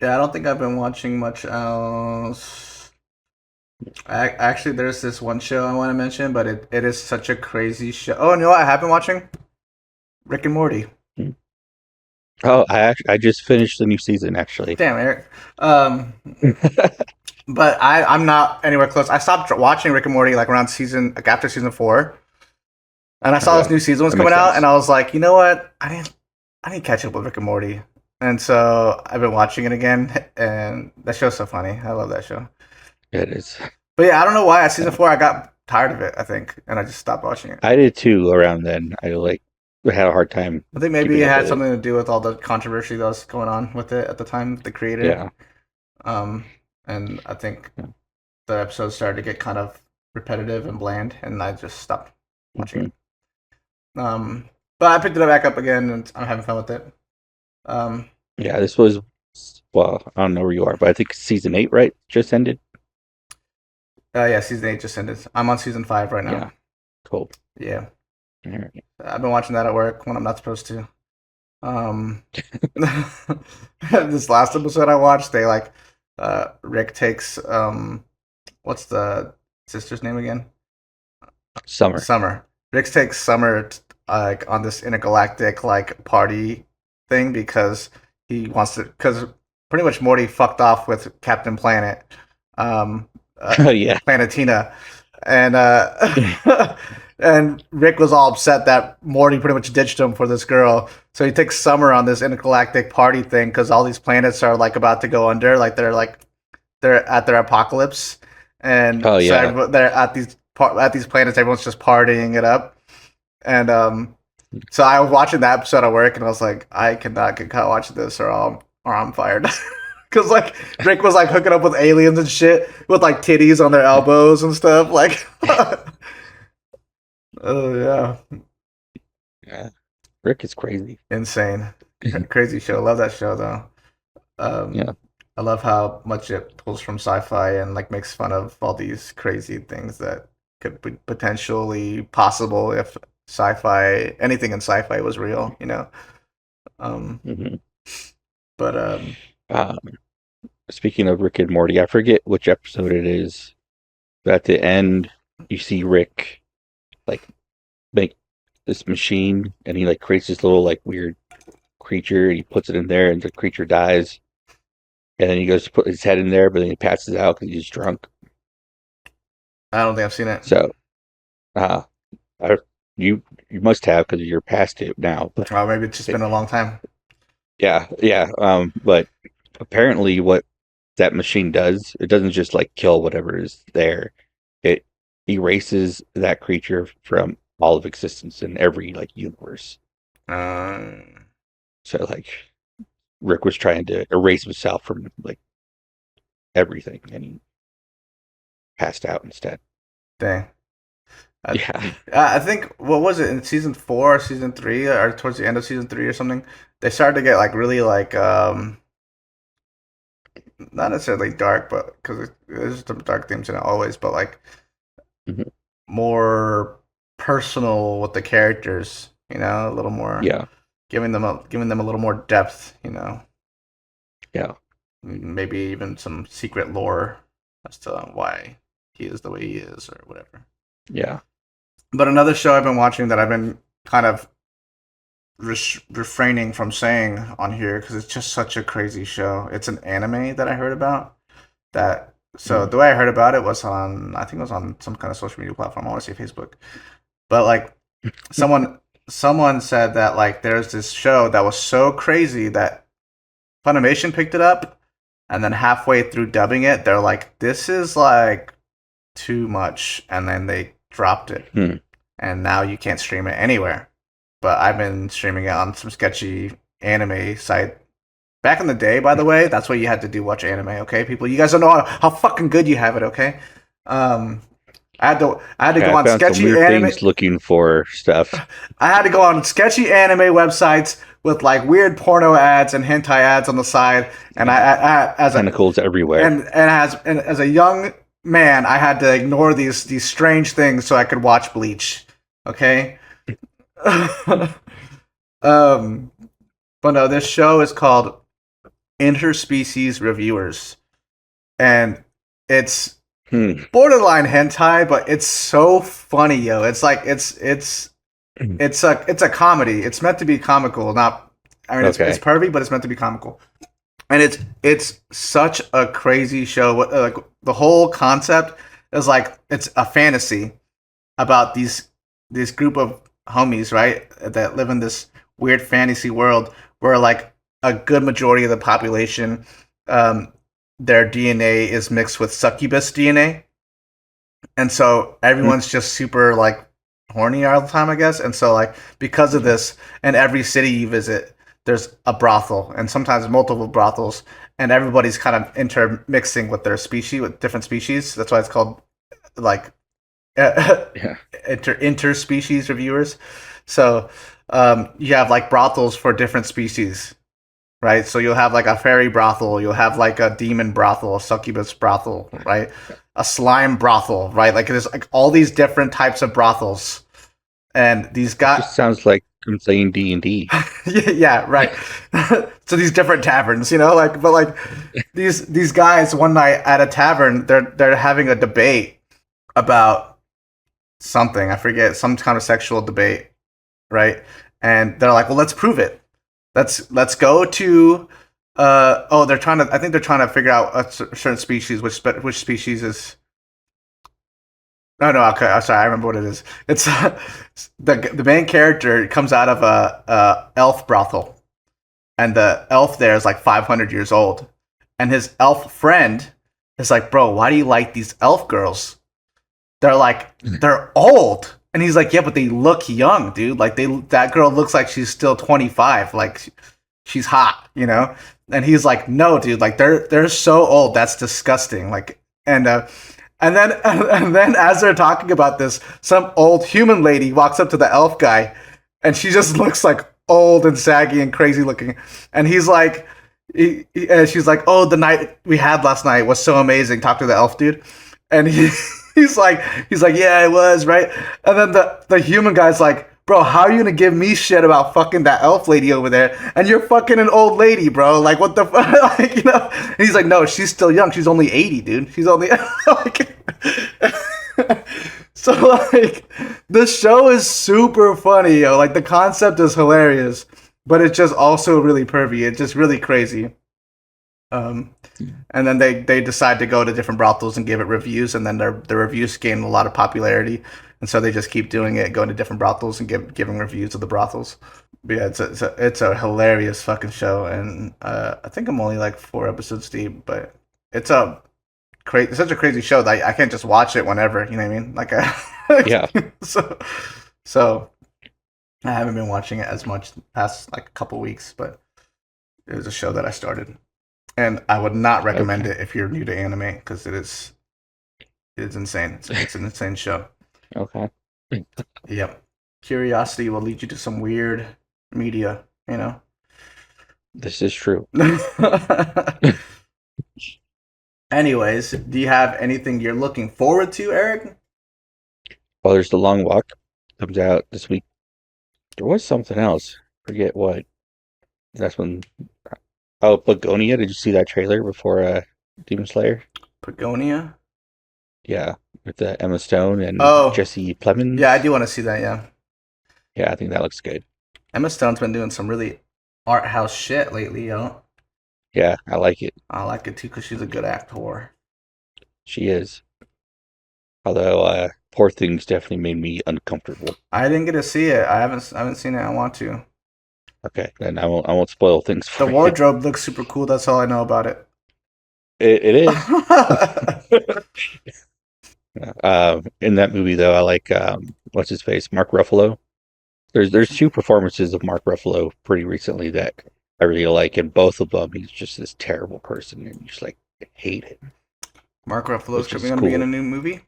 S2: Yeah, I don't think I've been watching much else. Actually, there's this one show I want to mention, but it is such a crazy show. Oh, you know what I have been watching? Rick and Morty.
S1: Oh, I just finished the new season actually.
S2: Damn, Eric. Um, but I'm not anywhere close. I stopped watching Rick and Morty like around like after season 4, and I saw this
S1: Okay,
S2: new season was
S1: that
S2: coming
S1: makes
S2: out, and
S1: sense.
S2: I was like, you know what? I didn't catch up with Rick and Morty, and so I've been watching it again, and that show's so funny. I love that show.
S1: It is.
S2: But yeah, I don't know why at season 4 I got tired of it. I think, and I just stopped watching it.
S1: I did too around then. I like had a hard time
S2: I think maybe
S1: keeping
S2: it
S1: up
S2: had
S1: with it.
S2: something to do with all the controversy that was going on with it at the time, they created it.
S1: Yeah.
S2: Um, and I think the episodes started to get kind of repetitive and bland, and I just stopped watching
S1: Mhm.
S2: it. But I picked it back up again, and I'm having fun with it.
S1: Yeah, this was, well, I don't know where you are, but I think season 8, right? Just ended.
S2: Yeah, season 8 just ended. I'm on season 5 right now.
S1: Yeah, cool.
S2: Yeah.
S1: All right.
S2: I've been watching that at work when I'm not supposed to. This last episode I watched, they like Rick takes what's the sister's name again?
S1: Summer.
S2: Summer. Rick takes Summer like on this intergalactic like party thing because he wants to, because pretty much Morty fucked off with Captain Planet,
S1: Oh yeah.
S2: Planetina, and and Rick was all upset that Morty pretty much ditched him for this girl. So he takes Summer on this intergalactic party thing because all these planets are like about to go under, like they're at their apocalypse, and
S1: Oh
S2: so
S1: yeah.
S2: they're at these planets. Everyone's just partying it up, and so I was watching that episode at work, and I was like, I cannot get caught watching this, or I'm fired. Because like Rick was like hooking up with aliens and shit with like titties on their elbows and stuff. Like, oh yeah,
S1: Yeah. Rick is crazy.
S2: insane, crazy show. Love that show though.
S1: Yeah.
S2: I love how much it pulls from sci-fi and like makes fun of all these crazy things that could be potentially possible if anything in sci-fi was real, you know. Um,
S1: hmm
S2: but
S1: Um, speaking of Rick and Morty, I forget which episode it is, but at the end, you see Rick like make this machine, and he like creates this little like weird creature, and he puts it in there, and the creature dies. And then he goes to put his head in there, but then he passes out because he's drunk.
S2: I don't think I've seen it.
S1: So, uh, I, you must have because you're past it now. But
S2: Well, maybe it's just been a long time.
S1: yeah, yeah. But apparently, what that machine does, it doesn't just like kill whatever is there. It erases that creature from all of existence in every like universe.
S2: Um,
S1: So like Rick was trying to erase himself from like everything, and he passed out instead.
S2: dang.
S1: Yeah.
S2: I think what was it in season 4, or season 3, or towards the end of season 3 or something? They started to get like really like not necessarily dark, but because there's some dark themes in it always, but like
S1: Mhm.
S2: more personal with the characters, you know, a little more
S1: Yeah.
S2: giving them a little more depth, you know,
S1: Yeah.
S2: maybe even some secret lore as to why he is the way he is or whatever.
S1: Yeah.
S2: But another show I've been watching that I've been kind of refraining from saying on here because it's just such a crazy show. It's an anime that I heard about. That so the way I heard about it was on, I think it was on some kind of social media platform. I want to say Facebook, but like someone said that like there's this show that was so crazy that Funimation picked it up, and then halfway through dubbing it, they're like, "This is like too much," and then they dropped it,
S1: Hmm.
S2: and now you can't stream it anywhere. But I've been streaming it on some sketchy anime site. Back in the day, by the way, that's what you had to do, watch anime, okay, people? You guys don't know how fucking good you have it, okay? I had to
S1: Yeah,
S2: go
S1: I
S2: on
S1: found some
S2: sketchy
S1: weird
S2: anime.
S1: things looking for stuff.
S2: I had to go on sketchy anime websites with like weird porno ads and hentai ads on the side, and I as a
S1: Tentacles everywhere.
S2: and as a young man, I had to ignore these strange things so I could watch Bleach. Okay. But no, this show is called Interspecies Reviewers, and it's
S1: Hmm.
S2: borderline hentai, but it's so funny, yo. It's like it's a comedy. It's meant to be comical, not. I mean,
S1: Okay.
S2: it's pervy, but it's meant to be comical, and it's such a crazy show. Like the whole concept is like it's a fantasy about this group of homies, right, that live in this weird fantasy world where like a good majority of the population, their DNA is mixed with succubus DNA, and so everyone's just super like horny all the time, I guess. And so like because of this, in every city you visit, there's a brothel, and sometimes multiple brothels, and everybody's kind of intermixing with their species, with different species. That's why it's called like
S1: Yeah.
S2: interspecies reviewers. So you have like brothels for different species, right? So you'll have like a fairy brothel, you'll have like a demon brothel, a succubus brothel, right? A slime brothel, right? Like there's like all these different types of brothels, and these guys.
S1: Just sounds like I'm saying D&D.
S2: Yeah, right. So these different taverns, like, but like these guys one night at a tavern, they're having a debate about something. I forget, some kind of sexual debate, right? And they're like, well, let's prove it. Let's go to they're trying to. I think they're trying to figure out a certain species, which species is. No, okay. I'm sorry. I remember what it is. It's the main character comes out of a elf brothel, and the elf there is like 500 years old, and his elf friend is like, "Bro, why do you like these elf girls? They're old." And he's like, "Yeah, but they look young, dude. Like that girl looks like she's still 25. Like she's hot, And he's like, "No, dude. Like they're so old. That's disgusting. Like and then as they're talking about this, some old human lady walks up to the elf guy, and she just looks like old and saggy and crazy looking. And he's like, she's like, "Oh, the night we had last night was so amazing." Talk to the elf dude, and he's like, "Yeah, it was, right?" And then the human guy's like, "Bro, how are you gonna give me shit about fucking that elf lady over there? And you're fucking an old lady, bro. Like, what the fuck?" And he's like, "No, she's still young. She's only 80, dude. She's only like." So like, the show is super funny, yo. Like the concept is hilarious, but it's just also really pervy. It's just really crazy. And then they decide to go to different brothels and give it reviews, and then their reviews gain a lot of popularity, and so they just keep doing it, going to different brothels and giving reviews of the brothels. But yeah, it's a hilarious fucking show, and I think I'm only like 4 episodes deep, but it's it's such a crazy show that I can't just watch it whenever, you know what I mean? Like
S1: Yeah.
S2: so I haven't been watching it as much the past like a couple weeks, but it was a show that I started. And I would not recommend it if you're new to anime, because it is insane. It's an insane show.
S1: Okay.
S2: Yep. Curiosity will lead you to some weird media,
S1: This is true.
S2: Anyways, do you have anything you're looking forward to, Eric?
S1: Well, there's The Long Walk. Comes out this week. There was something else. Forget what. That's when... Oh, Begonia. Did you see that trailer before Demon Slayer?
S2: Begonia?
S1: Yeah, with Emma Stone and Jesse Plemons.
S2: Yeah, I do want to see that, yeah.
S1: Yeah, I think that looks good.
S2: Emma Stone's been doing some really art house shit lately, yo.
S1: Yeah, I like it.
S2: I like it too, because she's a good actor.
S1: She is. Although, Poor Things definitely made me uncomfortable.
S2: I didn't get to see it. I haven't seen it. I want to.
S1: Okay, then I won't spoil things for
S2: The
S1: you.
S2: wardrobe looks super cool. That's all I know about it.
S1: It is. In that movie, though, I like what's his face, Mark Ruffalo. There's 2 performances of Mark Ruffalo pretty recently that I really like, and both of them he's just this terrible person, and you just like hate him.
S2: Mark Ruffalo's going to be in a new movie.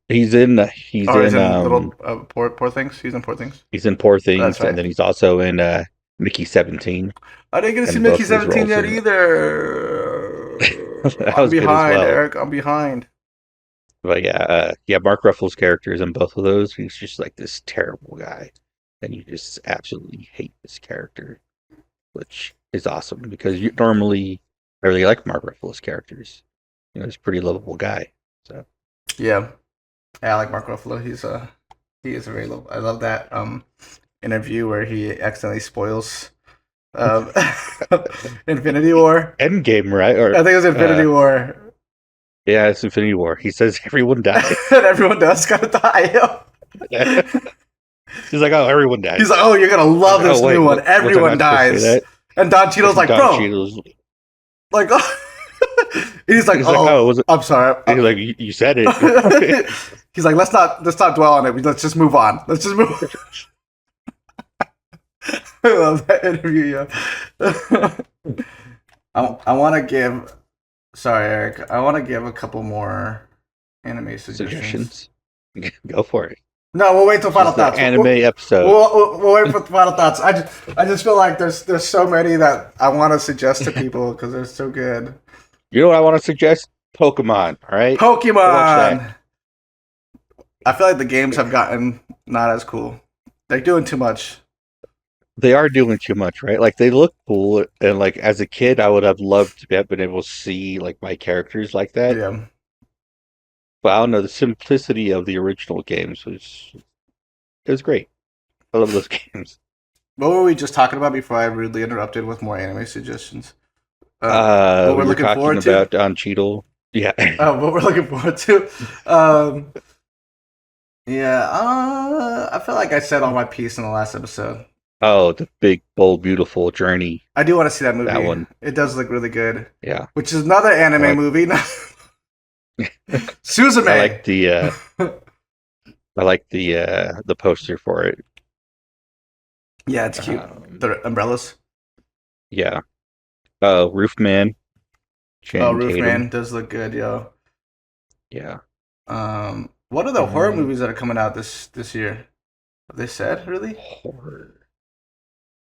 S1: He's in
S2: Little Poor Things. He's in Poor Things.
S1: He's in Poor Things,
S2: right.
S1: And then he's also in Mickey 17.
S2: I didn't get to see Mickey 17 yet either. I'm behind, well. Eric. I'm behind.
S1: But yeah, Mark Ruffalo's character is in both of those. He's just like this terrible guy, and you just absolutely hate this character, which is awesome because normally I really like Mark Ruffalo's characters. He's a pretty lovable guy. So
S2: yeah, I like Mark Ruffalo. He is very lovable. I love that interview where he accidentally spoils Infinity War.
S1: Endgame, right? Or
S2: I think it was Infinity War.
S1: Yeah, it's Infinity War. He says everyone dies.
S2: And everyone does gotta die.
S1: He's like, oh, everyone dies.
S2: He's like, oh, you're gonna love this new one. Everyone dies. And Don Cheadle's like, bro. Like, he's like, I'm sorry.
S1: He's like, you said it.
S2: He's like, let's not dwell on it. Let's just move on. Let's just move on. I love that interview, yeah. I want to give... Sorry, Eric. I want to give a couple more anime suggestions.
S1: Go for it.
S2: No, we'll wait till final
S1: This is
S2: thoughts.
S1: the anime episode.
S2: We'll wait for the final thoughts. I just feel like there's so many that I want to suggest to people because they're so good.
S1: You know what I want to suggest? Pokemon. All right. Go watch
S2: Pokemon.
S1: that.
S2: I feel like the games have gotten not as cool. They're doing too much.
S1: They are doing too much, right? Like they look cool, and like as a kid, I would have loved to have been able to see like my characters like that.
S2: Yeah.
S1: But I don't know, the simplicity of the original games was great. I love those games.
S2: What were we just talking about before I rudely interrupted with more anime suggestions? What
S1: We
S2: we're
S1: were
S2: looking
S1: talking
S2: forward to.
S1: about Don Cheadle. Yeah.
S2: What we're looking forward to. I feel like I said all my piece in the last episode.
S1: Oh, the big, bold, beautiful journey.
S2: I do want to see that movie.
S1: That one.
S2: It does look really good.
S1: Yeah.
S2: Which is another anime
S1: I like-
S2: movie. Suzume.
S1: I like the poster for it.
S2: Yeah, it's cute. The umbrellas.
S1: Yeah. Roofman. Channing
S2: Roof
S1: Tatum.
S2: Man does look good, yo.
S1: Yeah.
S2: What are the horror movies that are coming out this year? Have they said, really?
S1: Horror.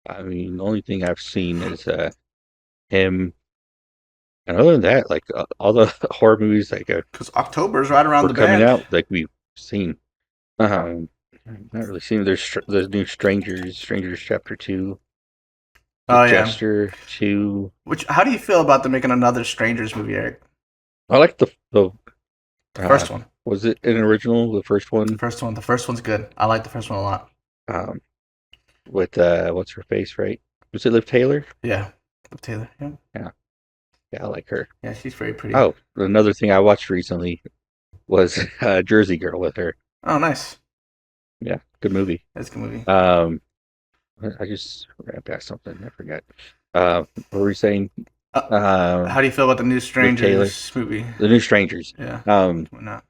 S1: I mean, the only thing I've seen is him. And other than that, like all the horror movies like
S2: Because October's right around
S1: were
S2: the
S1: coming
S2: bend.
S1: out, like we've seen. Not really seen. There's new Strangers Chapter 2.
S2: Oh, yeah.
S1: Jester 2.
S2: How do you feel about them making another Strangers movie, Eric?
S1: I like the
S2: First one.
S1: Was it an original? The first one.
S2: The first one's good. I like the first one a lot.
S1: With what's her face, right? Was it Liv Taylor?
S2: Yeah. Taylor, yeah.
S1: Yeah, I like her.
S2: Yeah, she's very pretty.
S1: Oh, another thing I watched recently was Jersey Girl with her.
S2: Oh, nice.
S1: Yeah, good movie.
S2: That's a good movie.
S1: I just ran past something. I forgot. What were we saying?
S2: How do you feel about the new Strangers movie?
S1: The new Strangers.
S2: Yeah. Why not?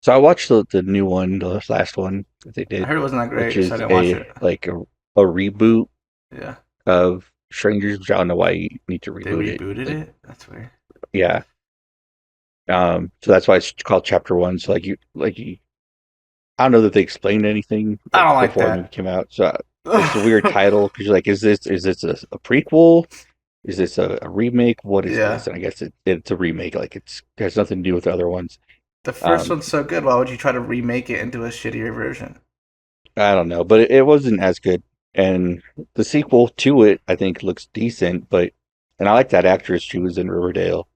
S1: So I watched the new one, the last one that they did.
S2: I heard it wasn't that great,
S1: which is
S2: so I didn't watch it.
S1: like a reboot
S2: Yeah.
S1: of Strangers, which I don't know why you need to
S2: They
S1: reboot it.
S2: rebooted
S1: Like,
S2: it? That's weird.
S1: Yeah. So that's why it's called Chapter 1. So I don't know that they explained anything
S2: I don't like
S1: before
S2: that.
S1: the movie came out. So it's a weird title because you're like, is this a prequel? Is this a remake? What is
S2: Yeah.
S1: this? And I guess it's a remake. Like it has nothing to do with the other ones.
S2: The first one's so good. Why would you try to remake it into a shittier version?
S1: I don't know, but it wasn't as good. And the sequel to it, I think, looks decent. And I like that actress. She was in Riverdale.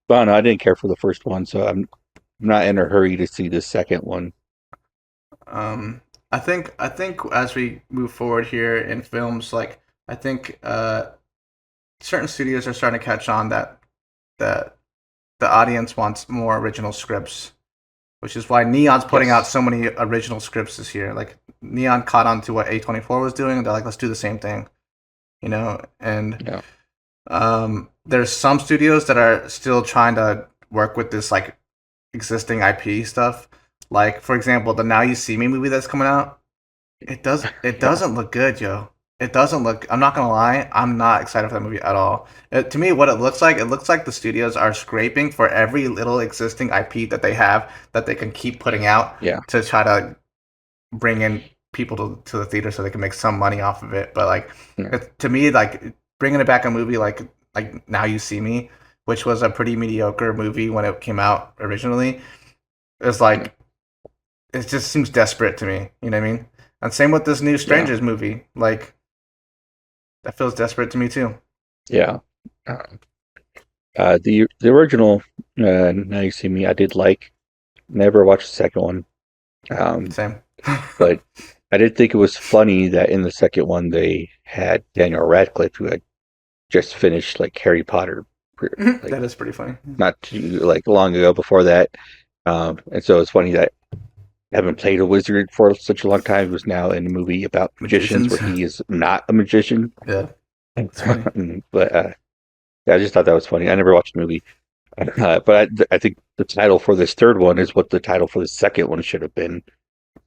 S1: But no, I didn't care for the first one, so I'm not in a hurry to see the second one.
S2: I think as we move forward here in films, like I think certain studios are starting to catch on that the audience wants more original scripts, which is why Neon's putting out so many original scripts this year. Like Neon caught on to what A24 was doing, and they're like, let's do the same thing, And there's some studios that are still trying to work with this like existing IP stuff. Like for example, the Now You See Me movie that's coming out. It doesn't look good, yo. It doesn't look. I'm not gonna lie. I'm not excited for that movie at all. To me, what it looks like the studios are scraping for every little existing IP that they have that they can keep putting out.
S1: Yeah.
S2: To try to bring in people to the theater so they can make some money off of it. But like, to me, like bringing it back a movie like Now You See Me, which was a pretty mediocre movie when it came out originally, is like, it just seems desperate to me. You know what I mean? And same with this new Strangers movie. Like, that feels desperate to me too.
S1: Yeah. The original Now You See Me, I did like. Never watched the second one.
S2: Same.
S1: But I did think it was funny that in the second one they had Daniel Radcliffe, who had just finished like Harry Potter. Like,
S2: that is pretty funny.
S1: not too long ago before that. And so it's funny that having played a wizard for such a long time, he was now in a movie about magicians where he is not a magician.
S2: Yeah. That's funny.
S1: But I just thought that was funny. I never watched the movie. But I think the title for this third one is what the title for the second one should have been.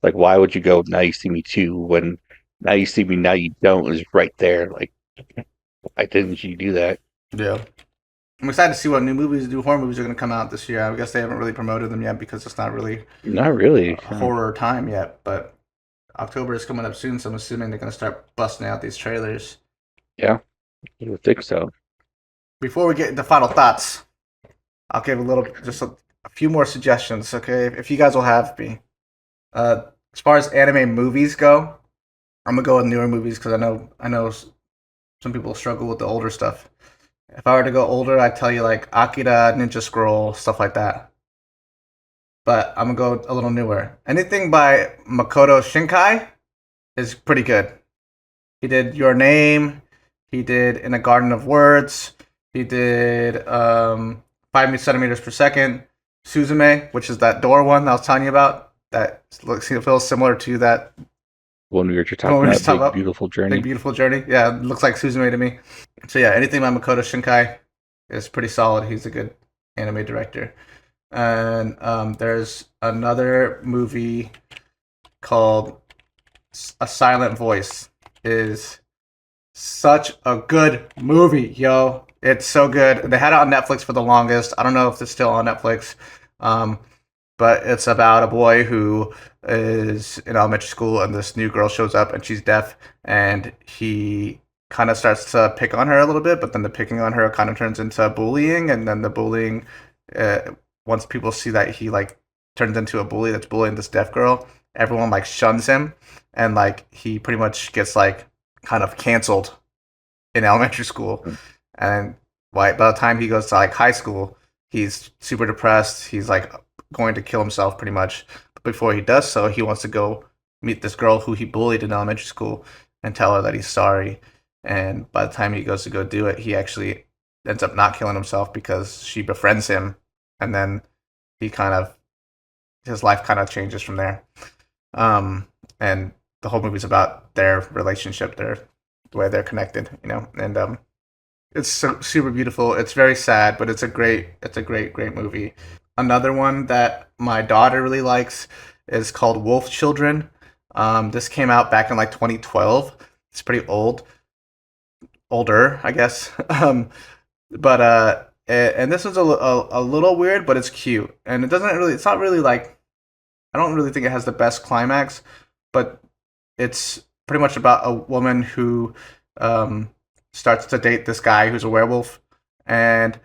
S1: Like, why would you go Now You See Me 2 when Now You See Me, Now You Don't is right there? Like, why didn't you do that?
S2: Yeah. I'm excited to see what new horror movies are going to come out this year. I guess they haven't really promoted them yet because it's not really
S1: Not really.
S2: horror time yet. But October is coming up soon, so I'm assuming they're going to start busting out these trailers.
S1: Yeah, I would think so.
S2: Before we get into final thoughts, I'll give a few more suggestions, okay? If you guys will have me. As far as anime movies go, I'm gonna go with newer movies because I know some people struggle with the older stuff. If I were to go older, I'd tell you like Akira, Ninja Scroll, stuff like that. But I'm gonna go a little newer. Anything by Makoto Shinkai is pretty good. He did Your Name. He did In a Garden of Words. He did 5 centimeters per second. Suzume, which is that door one I was telling you about. That feels similar to that
S1: When we were just talking about Big Beautiful Journey.
S2: Big Beautiful Journey. Yeah, it looks like Suzume to me. So yeah, anything by Makoto Shinkai is pretty solid. He's a good anime director. And there's another movie called A Silent Voice. Is such a good movie, yo. It's so good. They had it on Netflix for the longest. I don't know if it's still on Netflix. But it's about a boy who is in elementary school and this new girl shows up and she's deaf and he kind of starts to pick on her a little bit, but then the picking on her kind of turns into bullying, and then the bullying, once people see that he like turns into a bully that's bullying this deaf girl, everyone like shuns him, and like he pretty much gets like kind of canceled in elementary school, and like by the time he goes to like high school, he's super depressed. He's like going to kill himself pretty much. But before he does so, he wants to go meet this girl who he bullied in elementary school and tell her that he's sorry. And by the time he goes to go do it, he actually ends up not killing himself because she befriends him, and then his life kind of changes from there. And the whole movie's about their relationship, the way they're connected, and it's super beautiful. It's very sad, but it's a great movie. Another one that my daughter really likes is called Wolf Children. This came out back in like 2012. It's pretty older, I guess. But and this is a little weird, but it's cute, and it's not really like, I don't really think it has the best climax, but it's pretty much about a woman who starts to date this guy who's a werewolf, and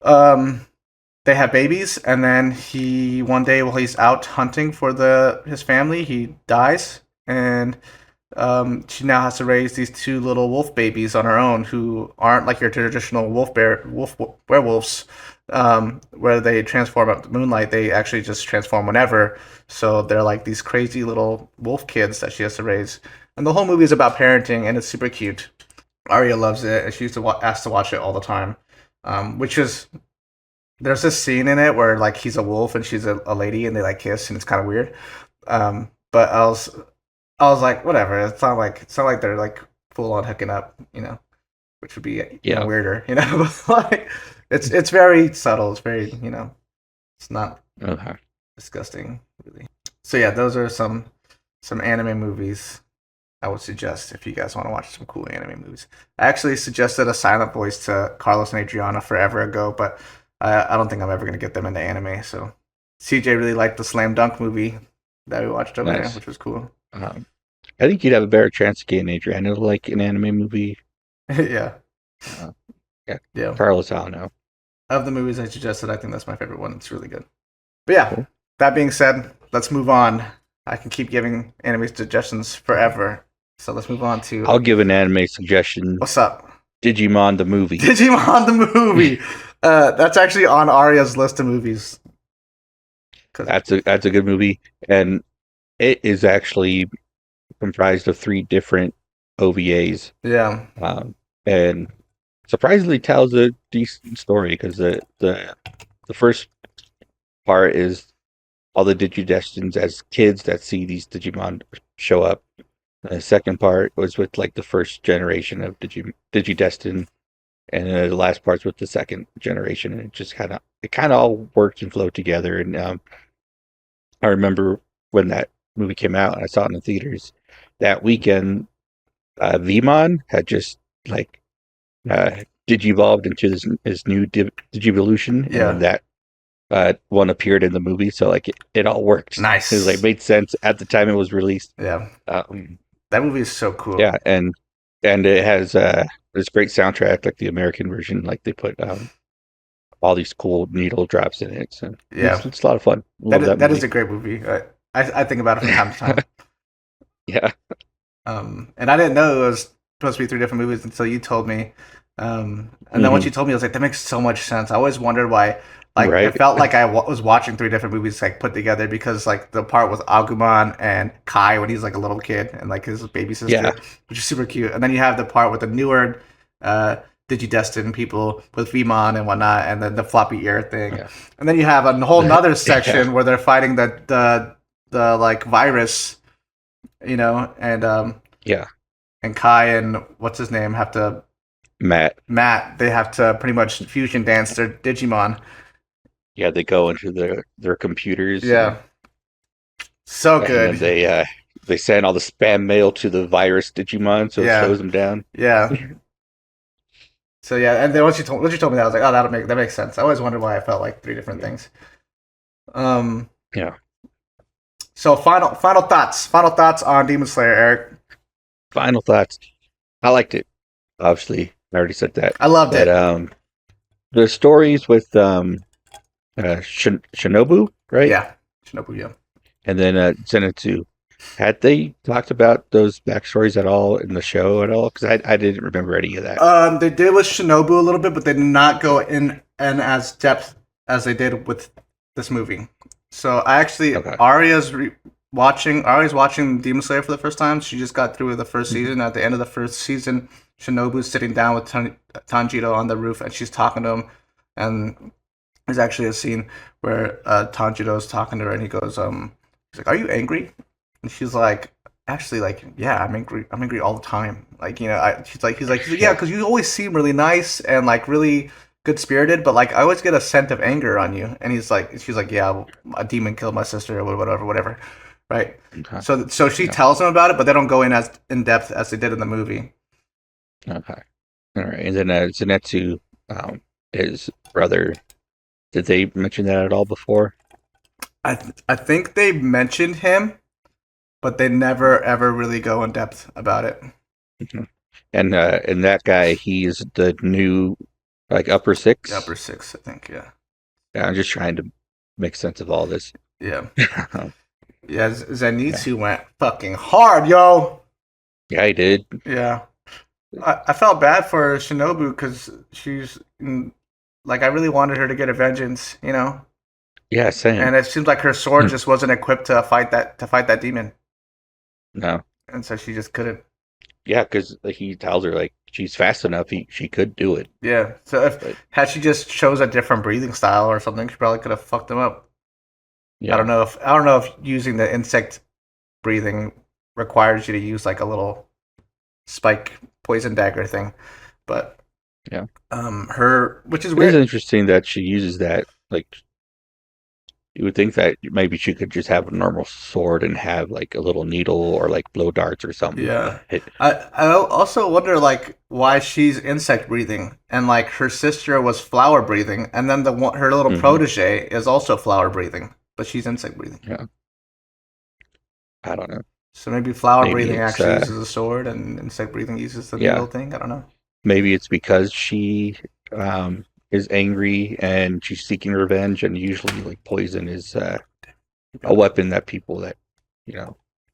S2: they have babies, and then one day while he's out hunting for his family, he dies, and she now has to raise these two little wolf babies on her own, who aren't like your traditional werewolves, where they transform at the moonlight. They actually just transform whenever. So they're like these crazy little wolf kids that she has to raise. And the whole movie is about parenting, and it's super cute. Arya loves it, and she used to ask to watch it all the time. There's this scene in it where like he's a wolf and she's a lady, and they like kiss, and it's kind of weird. But I was like, whatever. It's not like they're like full on hooking up, which would be even weirder, But like, it's very subtle. It's very, it's not disgusting, really. So yeah, those are some anime movies I would suggest if you guys want to watch some cool anime movies. I actually suggested A Silent Voice to Carlos and Adriana forever ago, but I don't think I'm ever going to get them into anime. So CJ really liked the Slam Dunk movie that we watched over there, which was cool.
S1: I think you'd have a better chance of getting Adriana to like an anime movie.
S2: Yeah.
S1: Carlos, I don't know.
S2: Of the movies I suggested, I think that's my favorite one. It's really good. But yeah, That being said, let's move on. I can keep giving anime suggestions forever. So let's move on to...
S1: I'll give an anime suggestion.
S2: What's up?
S1: Digimon the movie.
S2: Digimon the movie! That's actually on Arya's list of movies.
S1: That's a good movie. And it is actually comprised of 3 different OVAs.
S2: Yeah.
S1: And surprisingly tells a decent story, because the first part is all the Digidestins as kids that see these Digimon show up. The second part was with like the first generation of Digidestin, and the last part's with the second generation, and it kind of all worked and flowed together. And I remember when that movie came out and I saw it in the theaters that weekend, Vmon had just like digivolved into this new Digivolution, and
S2: Yeah.
S1: then that one appeared in the movie, so like it all worked.
S2: Nice.
S1: It was, like, made sense at the time it was released.
S2: Yeah.
S1: Um,
S2: That movie is so cool.
S1: yeah, and it has this great soundtrack, like the American version. Like they put all these cool needle drops in it, so
S2: Yeah.
S1: it's a lot of fun. Love that
S2: That
S1: movie.
S2: is a great movie. I think about it from time to time.
S1: Yeah,
S2: And I didn't know it was supposed to be 3 different movies until you told me. And then once you told me, I was like, that makes so much sense. I always wondered why. Like,
S1: Right.
S2: it felt like I was watching 3 different movies like put together because like the part with Agumon and Kai when he's like a little kid and like his baby sister,
S1: Yeah.
S2: which is super cute. And then you have the part with the newer Digidestined people with Vmon and whatnot, and then the floppy ear thing.
S1: Yeah.
S2: And then you have a whole nother section where they're fighting the like virus, you know, and
S1: yeah.
S2: and Kai and what's his name have to
S1: Matt.
S2: they have to pretty much fusion dance their Digimon.
S1: Yeah, they go into their computers.
S2: Yeah. So
S1: and
S2: good.
S1: then they send all the spam mail to the virus Digimon, so
S2: Yeah.
S1: it slows them down.
S2: Yeah. So yeah, and then once you told me that, I was like, oh, that makes sense. I always wondered why I felt like 3 different things.
S1: Yeah.
S2: So final thoughts on Demon Slayer, Eric.
S1: Final thoughts. I liked it. Obviously, I already said that.
S2: I loved
S1: But
S2: it.
S1: the stories with Shinobu, right?
S2: Yeah. Shinobu, yeah.
S1: And then Zenitsu. Had they talked about those backstories at all in the show at all? Because I didn't remember any of that.
S2: They did with Shinobu a little bit, but they did not go in as depth as they did with this movie. So I actually,
S1: Okay.
S2: Aria's watching Demon Slayer for the first time. She just got through with the first season. At the end of the first season, Shinobu's sitting down with Tanjiro on the roof, and she's talking to him. And there's actually a scene where Tanjiro's talking to her, and he goes, he's like, "Are you angry?" And she's like, "Actually, like, yeah, I'm angry. I'm angry all the time. Like, you know, he's like, yeah, because you always seem really nice and like really good spirited, but like I always get a scent of anger on you." And she's like, "Yeah, a demon killed my sister, or whatever, right?"
S1: Okay.
S2: So she tells him about it, but they don't go in as in depth as they did in the movie.
S1: Okay. All right. And then Zenitsu, his brother. Did they mention that at all before?
S2: I think they mentioned him, but they never ever really go in depth about it.
S1: Mm-hmm. And that guy, he's the new, like, upper six.
S2: The upper 6, I think. Yeah.
S1: Yeah, I'm just trying to make sense of all this.
S2: Yeah. Yeah. Zenitsu went fucking hard, yo.
S1: Yeah, he did.
S2: Yeah. I felt bad for Shinobu because she's like, I really wanted her to get a vengeance, you know.
S1: Yeah, same.
S2: And it seems like her sword just wasn't equipped to fight that demon,
S1: No.
S2: and so she just couldn't.
S1: Yeah, because he tells her, like, she's fast enough. She could do it.
S2: Yeah. So had she just chose a different breathing style or something, she probably could have fucked him up.
S1: Yeah.
S2: I don't know if using the insect breathing requires you to use like a little spike poison dagger thing, but
S1: yeah.
S2: Which is
S1: It
S2: weird.
S1: is interesting that she uses that. Like, you would think that maybe she could just have a normal sword and have like a little needle or like blow darts or something.
S2: Yeah. I also wonder like why she's insect breathing and like her sister was flower breathing and then her little protege is also flower breathing, but she's insect breathing.
S1: Yeah. I don't know.
S2: So maybe flower breathing actually uses a sword and insect breathing uses the needle thing. I don't know.
S1: Maybe it's because she is angry and she's seeking revenge, and usually like poison is a weapon that people that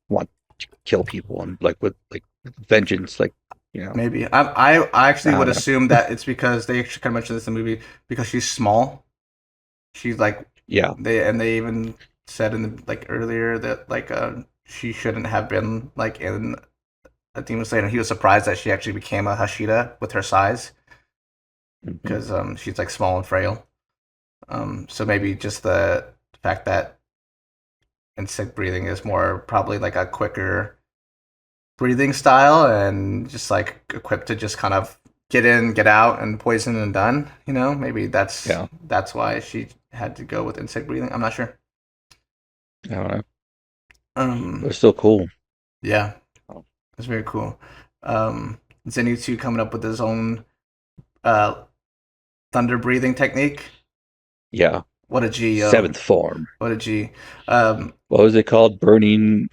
S1: want to kill people and like with like vengeance, like
S2: maybe I actually would assume that it's because they actually kind of mentioned this in the movie because she's small. She's like they even said in the like earlier that like she shouldn't have been like in a Demon Slayer, and he was surprised that she actually became a Hashira with her size because she's like small and frail. So maybe just the fact that insect breathing is more probably like a quicker breathing style and just like equipped to just kind of get in, get out, and poison and done. You know, maybe that's why she had to go with insect breathing. I'm not sure.
S1: I don't know. But it's still cool.
S2: Yeah, it's very cool. Zenitsu coming up with his own thunder breathing technique.
S1: Yeah.
S2: What a G, yo.
S1: Seventh form.
S2: What a G.
S1: What was it called? Burning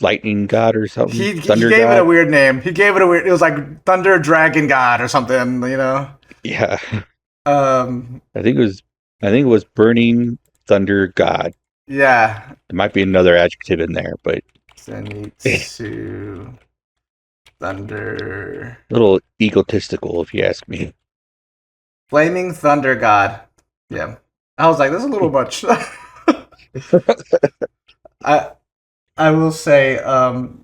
S1: lightning god or something?
S2: He
S1: Thunder
S2: gave
S1: god?
S2: it a weird name. It was like Thunder Dragon God or something, you know?
S1: Yeah.
S2: Um,
S1: I think it was burning thunder god.
S2: yeah.
S1: There might be another adjective in there, but
S2: Zenitsu Thunder.
S1: a little egotistical if you ask me.
S2: Flaming Thunder God. Yeah. I was like, this is a little much. I will say,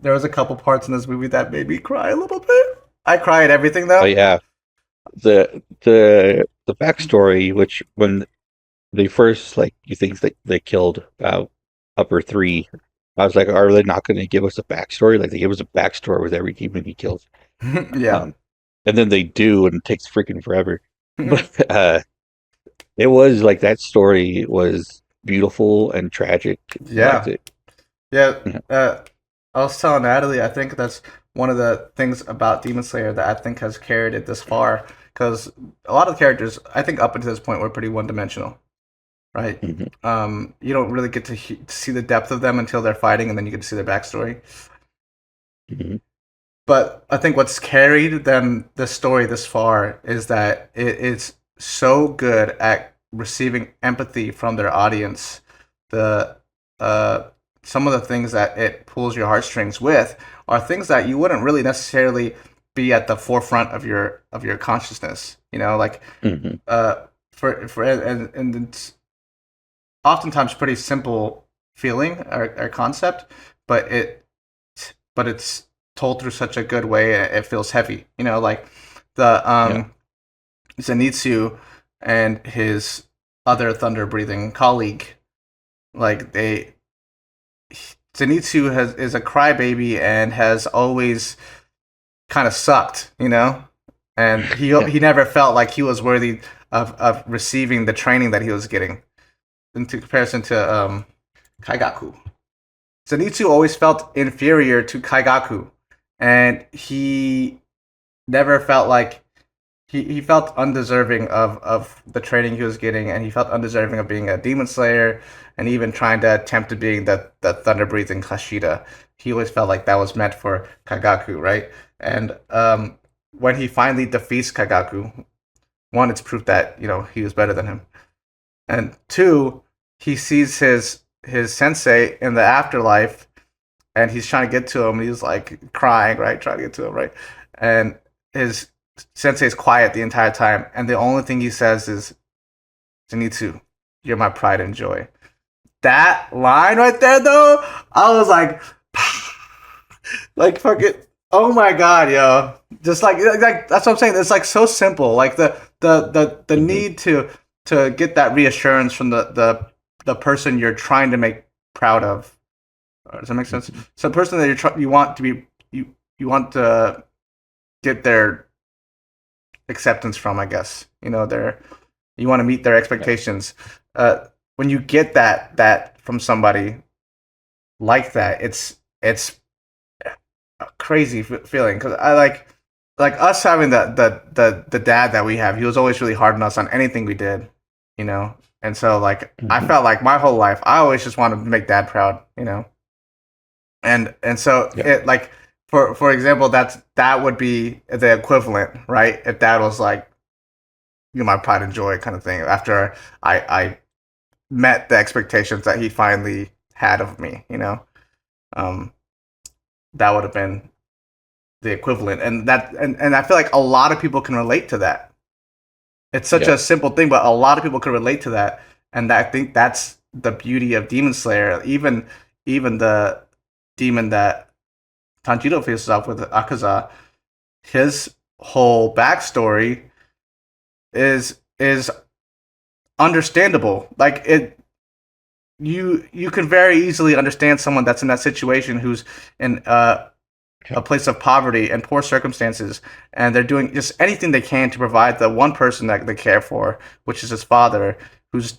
S2: there was a couple parts in this movie that made me cry a little bit. I cry at everything though.
S1: Oh yeah. The backstory, which when they first you think that they killed upper three, I was like, are they not going to give us a backstory? Like they give us a backstory with every demon he kills.
S2: Yeah.
S1: And then they do, and it takes freaking forever. But it was like that story was beautiful and tragic.
S2: Yeah.
S1: I liked it.
S2: Yeah. I was telling Natalie, I think that's one of the things about Demon Slayer that I think has carried it this far. Because a lot of the characters, I think up until this point, were pretty one-dimensional. Right?
S1: Mhm.
S2: You don't really get to see the depth of them until they're fighting, and then you get to see their backstory.
S1: Mhm.
S2: But I think what's carried them the story this far is that it's so good at receiving empathy from their audience. The some of the things that it pulls your heartstrings with are things that you wouldn't really necessarily be at the forefront of your consciousness. You know, like
S1: Mhm.
S2: and it's oftentimes pretty simple feeling or concept, but it's told through such a good way. It feels heavy, you know, like the Zenitsu and his other thunder breathing colleague, like Zenitsu is a crybaby and has always kind of sucked, you know, and he never felt like he was worthy of receiving the training that he was getting. In comparison to Kaigaku, Zenitsu always felt inferior to Kaigaku, and he never felt like he felt undeserving of the training he was getting, and he felt undeserving of being a demon slayer, and even trying to attempt to being the thunder breathing Hashira. He always felt like that was meant for Kaigaku, right? And when he finally defeats Kaigaku, one, it's proof that, you know, he was better than him, and two, he sees his sensei in the afterlife, and he's trying to get to him. He's like crying, right, trying to get to him, right, and his sensei's quiet the entire time, and the only thing he says is, "Zenitsu, you're my pride and joy." That line right there, though, I was like, like fuck it. Oh my god, yo! Just like that's what I'm saying. It's like so simple. Like the need to get that reassurance from the person you're trying to make proud of. Does that make sense? So the person that you want to be you want to get their acceptance from, I guess. You know, you want to meet their expectations. When you get that from somebody like that, it's a crazy feeling, because I like us having the dad that we have. He was always really hard on us on anything we did, you know. And so like I felt like my whole life I always just wanted to make dad proud, you know. And so it like for example, that would be the equivalent, right? If dad was like, "You're my pride and joy," kind of thing, after I met the expectations that he finally had of me, you know. That would have been the equivalent, and I feel like a lot of people can relate to that. It's such a simple thing, but a lot of people can relate to that, and I think that's the beauty of Demon Slayer. Even the demon that Tanjiro faces off with, Akaza, his whole backstory is understandable. Like you can very easily understand someone that's in that situation, who's in a place of poverty and poor circumstances, and they're doing just anything they can to provide the one person that they care for, which is his father, who's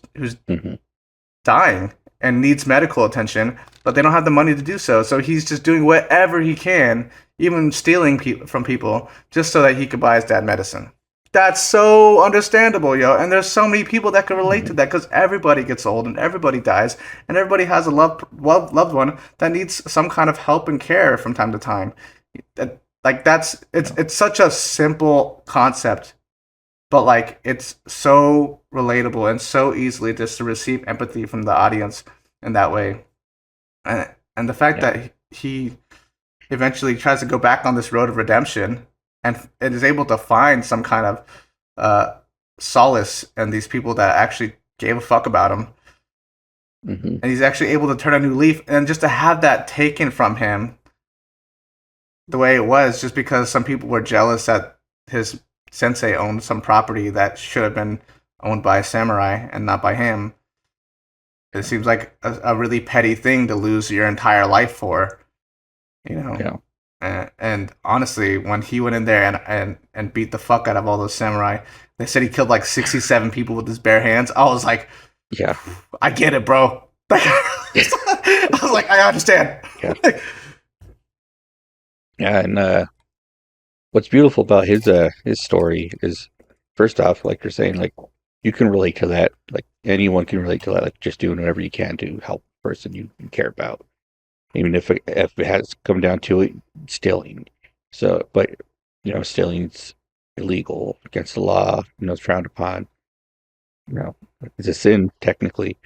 S2: dying and needs medical attention, but they don't have the money to do so. So he's just doing whatever he can, even stealing from people, just so that he could buy his dad medicine. That's so understandable, yo. And there's so many people that can relate to that because everybody gets old and everybody dies and everybody has a loved one that needs some kind of help and care from time to time. It's such a simple concept, but like it's so relatable and so easily just to receive empathy from the audience in that way. And the fact that he eventually tries to go back on this road of redemption and is able to find some kind of solace in these people that actually gave a fuck about him. And he's actually able to turn a new leaf, and just to have that taken from him the way it was, just because some people were jealous that his sensei owned some property that should have been owned by a samurai and not by him. It seems like a really petty thing to lose your entire life for, you know.
S1: Yeah.
S2: And honestly, when he went in there and beat the fuck out of all those samurai, they said he killed like 67 people with his bare hands. I was like,
S1: Yeah.
S2: I get it, bro. I was like, I understand.
S1: Yeah. Yeah, and what's beautiful about his story is, first off, like you're saying, like you can relate to that. Like anyone can relate to that. Like just doing whatever you can to help the person you care about, even if it has come down to it, stealing. So, but you know, stealing's illegal, against the law. You know, it's frowned upon. You know, it's a sin technically.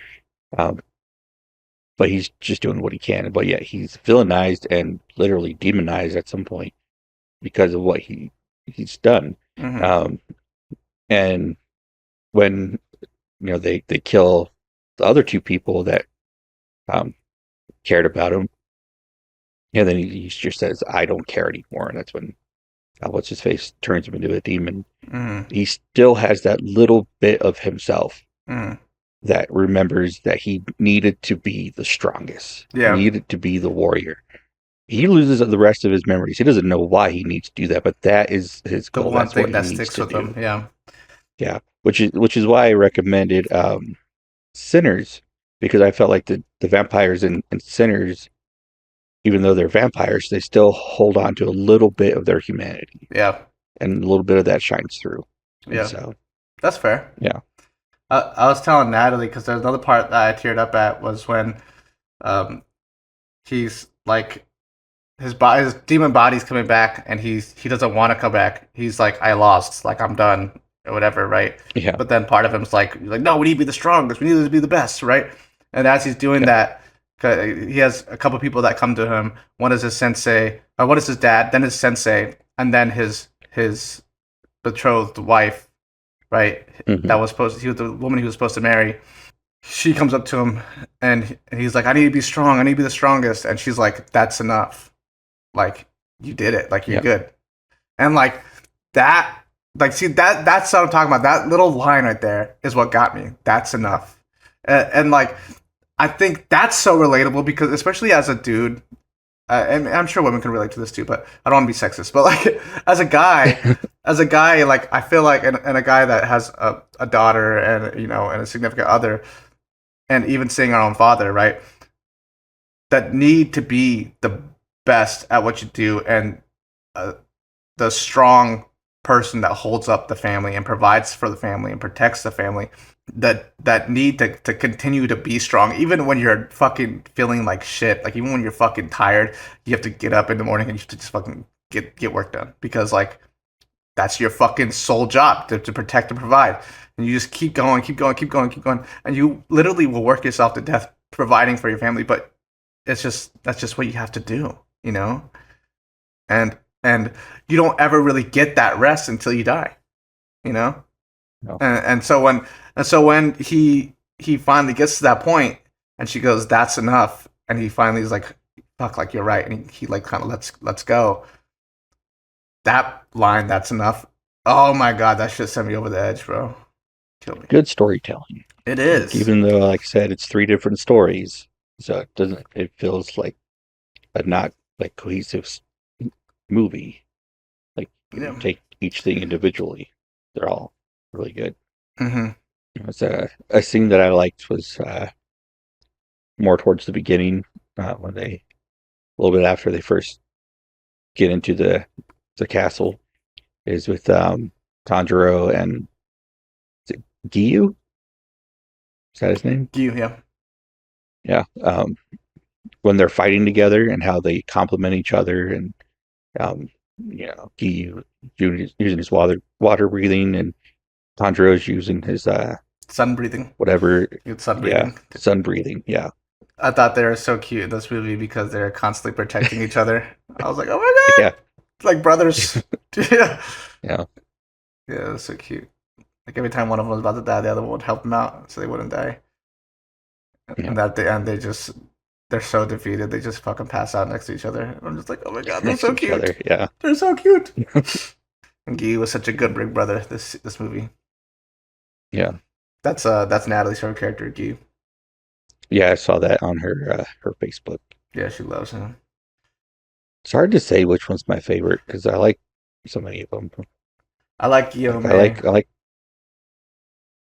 S1: But he's just doing what he can. But yeah, he's villainized and literally demonized at some point because of what he's done. And when you know they kill the other two people that cared about him, and then he just says, "I don't care anymore," and that's when what's his face turns him into a demon. He still has that little bit of himself that remembers that he needed to be the strongest.
S2: Yeah.
S1: He needed to be the warrior. He loses the rest of his memories. He doesn't know why he needs to do that, but that is his
S2: The
S1: goal.
S2: one
S1: That's
S2: thing
S1: what
S2: that
S1: he needs
S2: sticks
S1: to
S2: with
S1: do.
S2: him. Yeah.
S1: Yeah, which is why I recommended Sinners, because I felt like the vampires in Sinners, even though they're vampires, they still hold on to a little bit of their humanity.
S2: Yeah.
S1: And a little bit of that shines through.
S2: Yeah.
S1: And so
S2: that's fair.
S1: Yeah.
S2: I was telling Natalie, because there's another part that I teared up at was when he's like his demon body's coming back and he doesn't want to come back. He's like, I lost, like I'm done or whatever, right?
S1: Yeah.
S2: But then part of him's like no, we need to be the strongest, we need to be the best, right? And as he's doing that, he has a couple people that come to him. One is his sensei, or one is his dad, then his sensei, and then his betrothed wife, right? That was he was the woman he was supposed to marry. She comes up to him and he's like, I need to be strong, I need to be the strongest. And she's like, that's enough. Like, you did it. Like, you're good. And like that, like, see, that's what I'm talking about. That little line right there is what got me. That's enough. And like, I think that's so relatable because, especially as a dude, and I'm sure women can relate to this too, but I don't want to be sexist. But like, as a guy, like I feel like, and a guy that has a daughter and and a significant other, and even seeing our own father, right, that need to be the best at what you do and the strong person that holds up the family and provides for the family and protects the family, that need to continue to be strong even when you're fucking feeling like shit. Like even when you're fucking tired, you have to get up in the morning and you have to just fucking get work done, because like that's your fucking sole job, to protect and provide. And you just keep going, and you literally will work yourself to death providing for your family. But that's just what you have to do, and you don't ever really get that rest until you die, No. And so when he finally gets to that point and she goes, that's enough, and he finally is like, fuck, like you're right, and he like kind of let's go. That line, that's enough. Oh my god, that shit sent me over the edge, bro. Kill me.
S1: Good storytelling.
S2: It is.
S1: Even though, like I said, it's 3 different stories, so it feels like a not like cohesive movie. Like you take each thing individually, they're all really good. It's a scene that I liked was more towards the beginning, when a little bit after they first get into the castle, is with the Tanjiro and is it Giyu? Is that his name?
S2: You, yeah.
S1: Yeah. When they're fighting together and how they complement each other, and Giyu using his water breathing, and Tanjiro's using his
S2: Sun breathing.
S1: whatever.
S2: It's sun
S1: Yeah,
S2: breathing.
S1: sun breathing. Yeah.
S2: I thought they were so cute in this movie because they're constantly protecting each other. I was like, oh my god,
S1: Yeah.
S2: it's like brothers. Yeah,
S1: Yeah.
S2: yeah, it was so cute. Like every time one of them was about to die, the other one would help them out so they wouldn't die.
S1: Yeah.
S2: And at the end, they're so defeated. They just fucking pass out next to each other. And I'm just like, oh my god, they're
S1: Next
S2: so
S1: to each
S2: cute.
S1: other. Yeah.
S2: They're so cute. And Guy was such a good big brother. This movie.
S1: Yeah.
S2: That's Natalie's favorite character, Guy.
S1: Yeah, I saw that on her Facebook.
S2: Yeah, she loves him.
S1: It's hard to say which one's my favorite because I like so many of them.
S2: I like Guillaume.
S1: I like.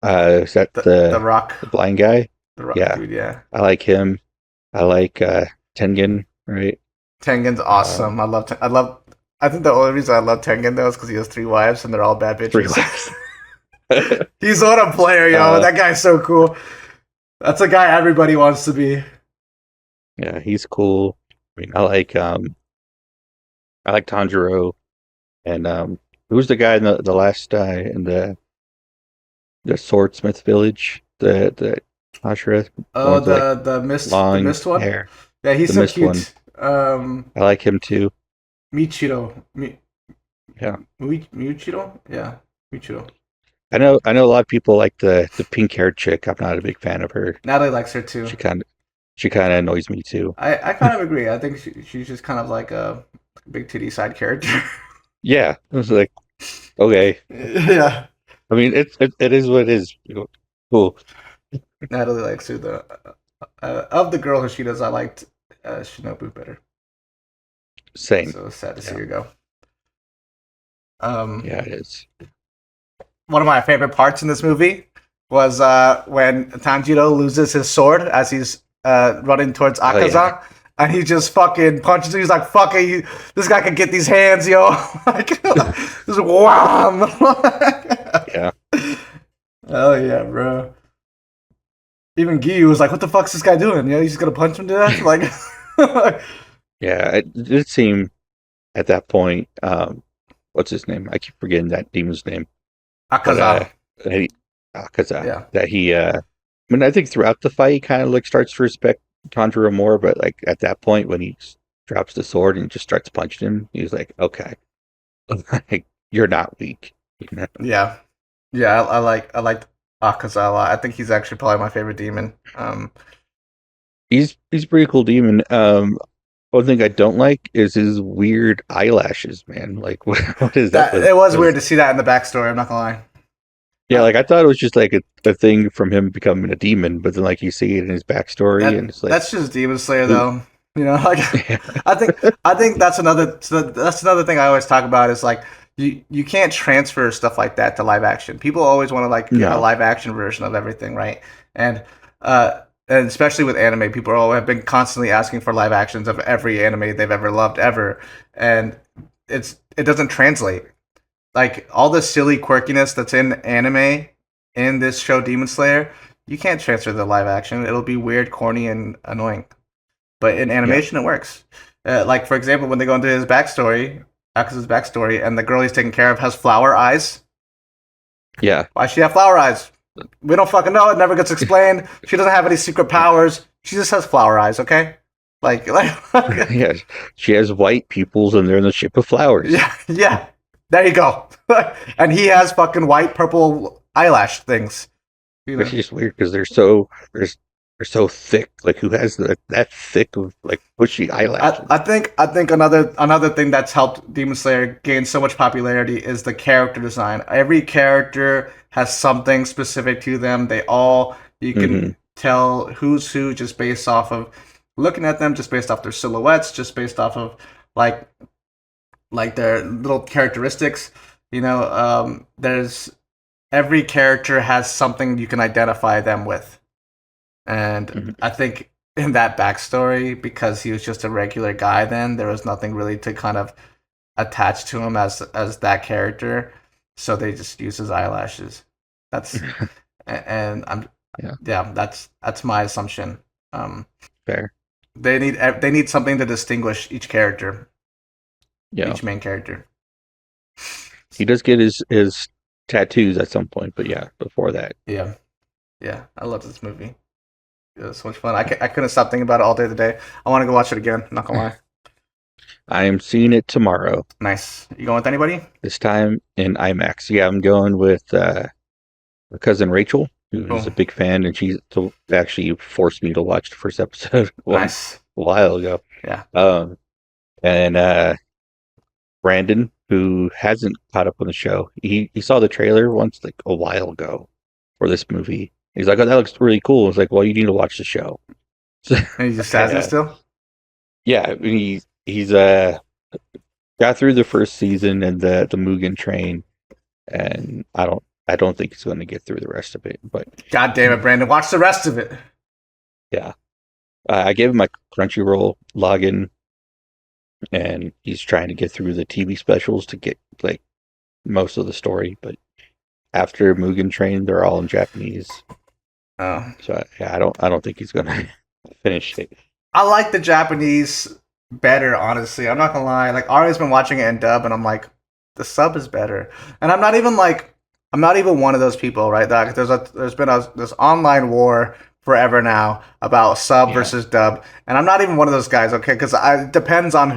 S1: Is that
S2: the Rock.
S1: the blind guy?
S2: The Rock
S1: Yeah.
S2: dude, yeah.
S1: I like him. I like Tengen, right?
S2: Tengen's awesome. I think the only reason I love Tengen though is because he has 3 wives and they're all bad bitches.
S1: 3 wives.
S2: He's what a player, yo. That guy's so cool. That's a guy everybody wants to be.
S1: Yeah, he's cool. I mean, I like Tanjiro, and who's the guy in the last in the swordsmith village? The Ashura.
S2: Oh,
S1: One's
S2: the mist one.
S1: hair.
S2: Yeah, he's
S1: The
S2: so
S1: mist
S2: cute.
S1: I like him too.
S2: Michiro.
S1: Yeah.
S2: Michiro? Yeah, Michiro.
S1: I know a lot of people like the pink haired chick. I'm not a big fan of her.
S2: Natalie likes her too.
S1: She kind of annoys me too.
S2: I kind of agree. I think she's just kind of like a big titty side character.
S1: Yeah, it was like, okay.
S2: Yeah.
S1: I mean, it is what it is. Cool.
S2: Natalie likes her though. Of the girl Hashidas, I liked Shinobu better.
S1: Same.
S2: So sad to see
S1: Yeah.
S2: her go.
S1: Yeah, it is.
S2: One of my favorite parts in this movie was when Tanjiro loses his sword as he's running towards Akaza.
S1: yeah.
S2: And he just fucking punches him. He's like, fuck it, this guy can get these hands, yo. Like, just wham.
S1: Yeah.
S2: Oh, yeah, bro. Even Giyu was like, what the fuck's this guy doing? You know, he's just gonna punch him to death? Like,
S1: Yeah, it did seem at that point, what's his name? I keep forgetting that demon's name.
S2: Akaza.
S1: Akaza.
S2: Yeah.
S1: That he, I mean, I think throughout the fight, he kind of like starts to respect Tanjiro more, but like at that point when he drops the sword and just starts punching him, he's like, okay, like, you're not weak. You know?
S2: Yeah. Yeah, I liked Akaza a lot. I think he's actually probably my favorite demon.
S1: He's a pretty cool demon. One thing I don't like is his weird eyelashes, man. Like, what is that?
S2: It was weird to see that in the backstory, I'm not gonna lie.
S1: Yeah, like I thought it was just like a thing from him becoming a demon, but then like you see it in his backstory, and it's like
S2: that's just Demon Slayer, though. You know, like
S1: Yeah.
S2: I think that's another thing I always talk about is like you can't transfer stuff like that to live action. People always want to like get a
S1: No.
S2: live action version of everything, right? And especially with anime, people have been constantly asking for live actions of every anime they've ever loved ever, and it doesn't translate. Like all the silly quirkiness that's in anime in this show Demon Slayer, you can't transfer to live action. It'll be weird, corny, and annoying. But in animation, it works. Like for example, when they go into his backstory, Akaza's backstory, and the girl he's taking care of has flower eyes.
S1: Yeah.
S2: Why she have flower eyes? We don't fucking know. It never gets explained. She doesn't have any secret powers. She just has flower eyes. Okay, like
S1: Yeah. She has white pupils and they're in the shape of flowers.
S2: yeah. There you go. And he has fucking white, purple eyelash things. You know?
S1: Which is weird because they're so thick. Like who has that thick of like bushy eyelashes?
S2: I think another thing that's helped Demon Slayer gain so much popularity is the character design. Every character has something specific to them. You can tell who's who just based off of looking at them, just based off their silhouettes, just based off of like their little characteristics. You know, there's every character has something you can identify them with. And I think in that backstory, because he was just a regular guy then, there was nothing really to kind of attach to him as that character. so they just use his eyelashes. That's and I'm
S1: Yeah.
S2: that's my assumption.
S1: Fair.
S2: They need something to distinguish each character,
S1: Yeah.
S2: each main character.
S1: He does get his tattoos at some point, but yeah, before that.
S2: Yeah, I love this movie. It was so much fun. I couldn't stop thinking about it all day today. I want to go watch it again. Not gonna lie.
S1: I am seeing it tomorrow.
S2: Nice. You going with anybody?
S1: This time in IMAX. Yeah, I'm going with my cousin Rachel, who's
S2: Cool.
S1: a big fan, and she actually forced me to watch the first episode
S2: Nice.
S1: a while ago.
S2: Yeah.
S1: And Brandon, who hasn't caught up on the show, he saw the trailer once, like a while ago, for this movie. He's like, "Oh, that looks really cool." I was like, "Well, you need to watch the show." So,
S2: And he just hasn't still.
S1: yeah, he's got through the first season and the Mugen Train, and I don't think he's going to get through the rest of it. But
S2: God damn it, Brandon! Watch the rest of it.
S1: yeah, I gave him my Crunchyroll login, and he's trying to get through the TV specials to get like most of the story. But after Mugen Train, they're all in Japanese.
S2: Oh,
S1: So yeah, I don't think he's going to finish it.
S2: I like the Japanese better, honestly. I'm not gonna lie. Like Ari's been watching it in dub, and I'm like, the sub is better. And I'm not even one of those people, right? That there's been this online war forever now about sub
S1: Yeah.
S2: versus dub, and I'm not even one of those guys, okay? Because it depends on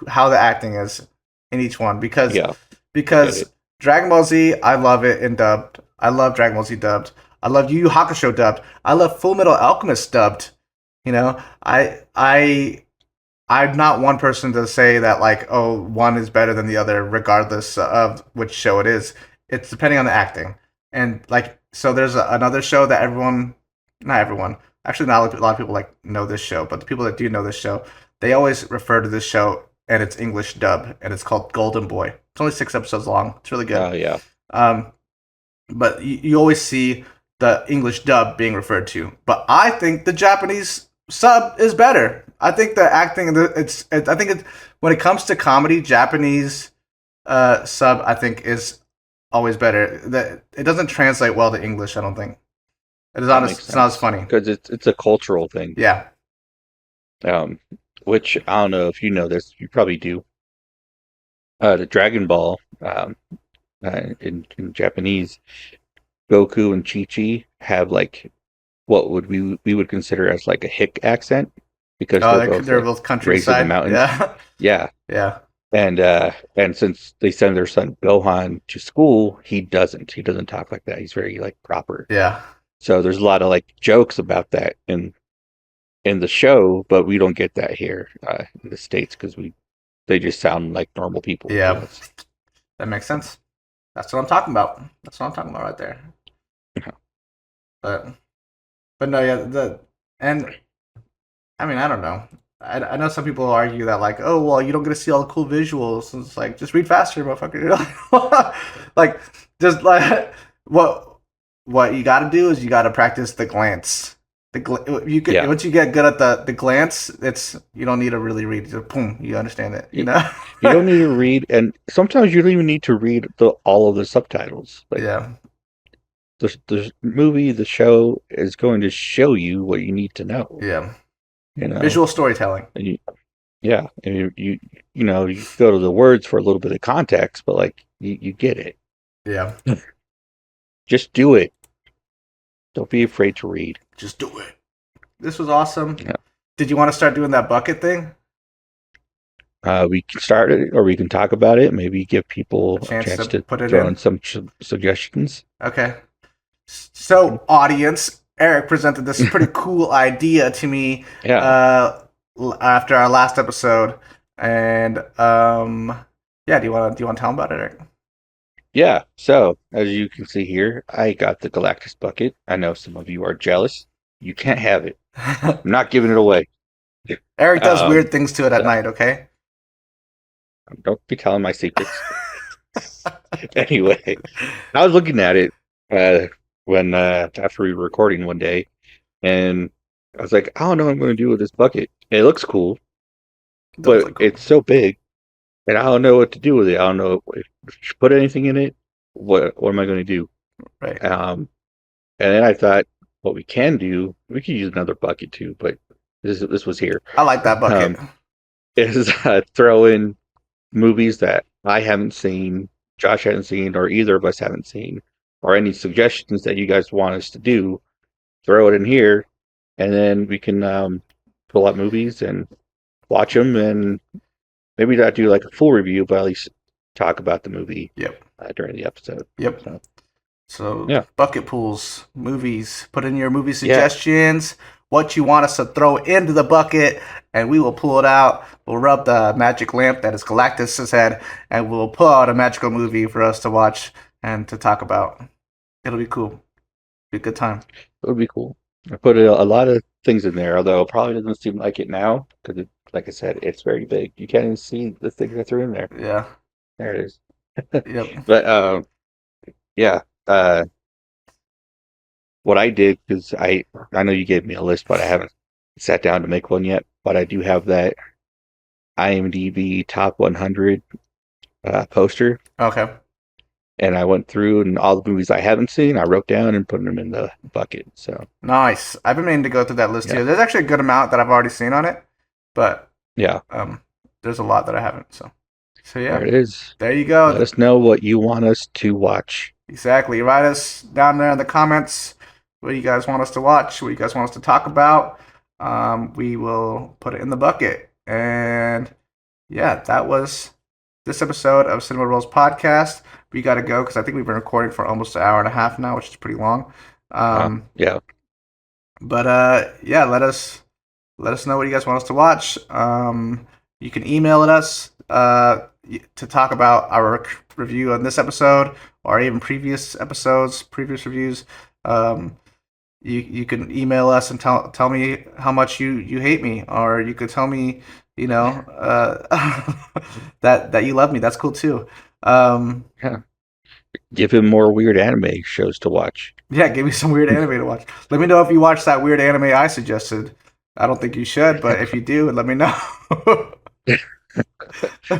S2: how the acting is in each one. Because
S1: Yeah,
S2: because Dragon Ball Z, I love it in dubbed. I love Dragon Ball Z dubbed. I love Yu Yu Hakusho dubbed. I love Full Metal Alchemist dubbed. You know, I'm not one person to say that like, oh, one is better than the other, regardless of which show it is. It's depending on the acting. And like, so there's another show that not everyone, actually not a lot of people like know this show, but the people that do know this show, they always refer to this show and it's English dub, and it's called Golden Boy. It's only 6 episodes long. It's really good.
S1: oh yeah,
S2: But you always see the English dub being referred to. But I think the Japanese sub is better. I think the acting, when it comes to comedy, Japanese sub I think is always better. That it doesn't translate well to English. I don't think it is honest. It's not as funny.
S1: because it's a cultural thing.
S2: Yeah.
S1: Which I don't know if you know this. You probably do. The Dragon Ball, in Japanese, Goku and Chi-Chi have like what we would consider as like a hick accent because
S2: They're both
S1: raised in the
S2: countryside.
S1: mountains.
S2: Yeah.
S1: Yeah,
S2: Yeah.
S1: and since they send their son Gohan to school, he doesn't talk like that. He's very like proper.
S2: Yeah.
S1: So there's a lot of like jokes about that in the show, but we don't get that here in the States because they just sound like normal people.
S2: Yeah.
S1: to us.
S2: That makes sense. That's what I'm talking about. That's what I'm talking about right there.
S1: Yeah.
S2: But no, yeah, and I mean, I don't know. I know some people argue that like, oh well, you don't get to see all the cool visuals. It's like just read faster, motherfucker. Like just like what you got to do is you got to practice the glance. Once you get good at the glance, you don't need to really read. Just boom, you understand it. You know.
S1: You don't need to read, and sometimes you don't even need to read all of the subtitles. Like,
S2: Yeah.
S1: the movie, the show is going to show you what you need to know.
S2: Yeah.
S1: You know,
S2: Visual storytelling.
S1: and and you go to the words for a little bit of context, but like you get it.
S2: Yeah.
S1: Just do it. Don't be afraid to read.
S2: Just do it. This was awesome.
S1: Yeah.
S2: Did you want to start doing that bucket thing?
S1: We can start it, or we can talk about it. Maybe give people a chance to
S2: put it
S1: throw
S2: in.
S1: in some suggestions.
S2: Okay. So, audience, Eric presented this pretty cool idea to me after our last episode, and do you want to tell him about it, Eric?
S1: Yeah. So as you can see here, I got the Galactus bucket. I know some of you are jealous. You can't have it. I'm not giving it away.
S2: Eric does weird things to it at night. Okay.
S1: Don't be telling my secrets. Anyway, I was looking at it when after we were recording one day, and I was like, I don't know what I'm going to do with this bucket. It looks cool, but it's so big, and I don't know what to do with it. I don't know if you should put anything in it. what am I going to do?
S2: Right.
S1: And then I thought, what we can do, we could use another bucket too, but this was here.
S2: I like that bucket.
S1: Is throw in movies that I haven't seen, Josh hasn't seen, or either of us haven't seen, or any suggestions that you guys want us to do. Throw it in here, and then we can pull out movies and watch them, and maybe not do like a full review, but at least talk about the movie.
S2: Yep.
S1: During the episode.
S2: Yep.
S1: So,
S2: So
S1: yeah.
S2: bucket pools, movies. Put in your movie suggestions. What you want us to throw into the bucket, and we will pull it out. We'll rub the magic lamp that is Galactus' head, and we'll pull out a magical movie for us to watch and to talk about. It'll be cool. Be a good time.
S1: It would be cool. I put a lot of things in there, although it probably doesn't seem like it now because, like I said, it's very big. You can't even see the things I threw in there.
S2: Yeah.
S1: There it is.
S2: Yep.
S1: But yeah. What I did, because I know you gave me a list, but I haven't sat down to make one yet. But I do have that IMDb top 100 poster.
S2: Okay.
S1: And I went through and all the movies I haven't seen, I wrote down and put them in the bucket. So
S2: Nice. I've been meaning to go through that list too. There's actually a good amount that I've already seen on it, but
S1: yeah,
S2: there's a lot that I haven't. So yeah,
S1: there it is.
S2: There you go.
S1: Let us know what you want us to watch.
S2: Exactly. Write us down there in the comments what you guys want us to watch, what you guys want us to talk about. We will put it in the bucket. And yeah, that was this episode of Cinema Rolls Podcast. We got to go because I think we've been recording for almost an hour and a half now, which is pretty long.
S1: Yeah.
S2: But yeah, let us know what you guys want us to watch. You can email us to talk about our review on this episode or even previous episodes, previous reviews. You can email us and tell me how much you hate me, or you could tell me, that you love me. That's cool too.
S1: Yeah. Give him more weird anime shows to watch.
S2: Yeah, give me some weird anime to watch. Let me know if you watched that weird anime I suggested. I don't think you should, but if you do, let me know.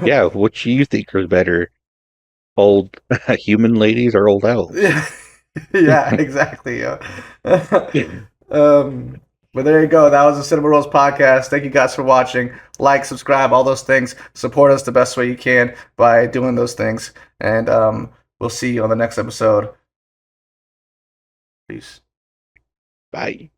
S1: Yeah, which you think are better, old human ladies or old elves?
S2: Yeah, exactly. But there you go. That was the Cinema Rolls Podcast. Thank you guys for watching. Like, subscribe, all those things. Support us the best way you can by doing those things. And we'll see you on the next episode. Peace.
S1: Bye.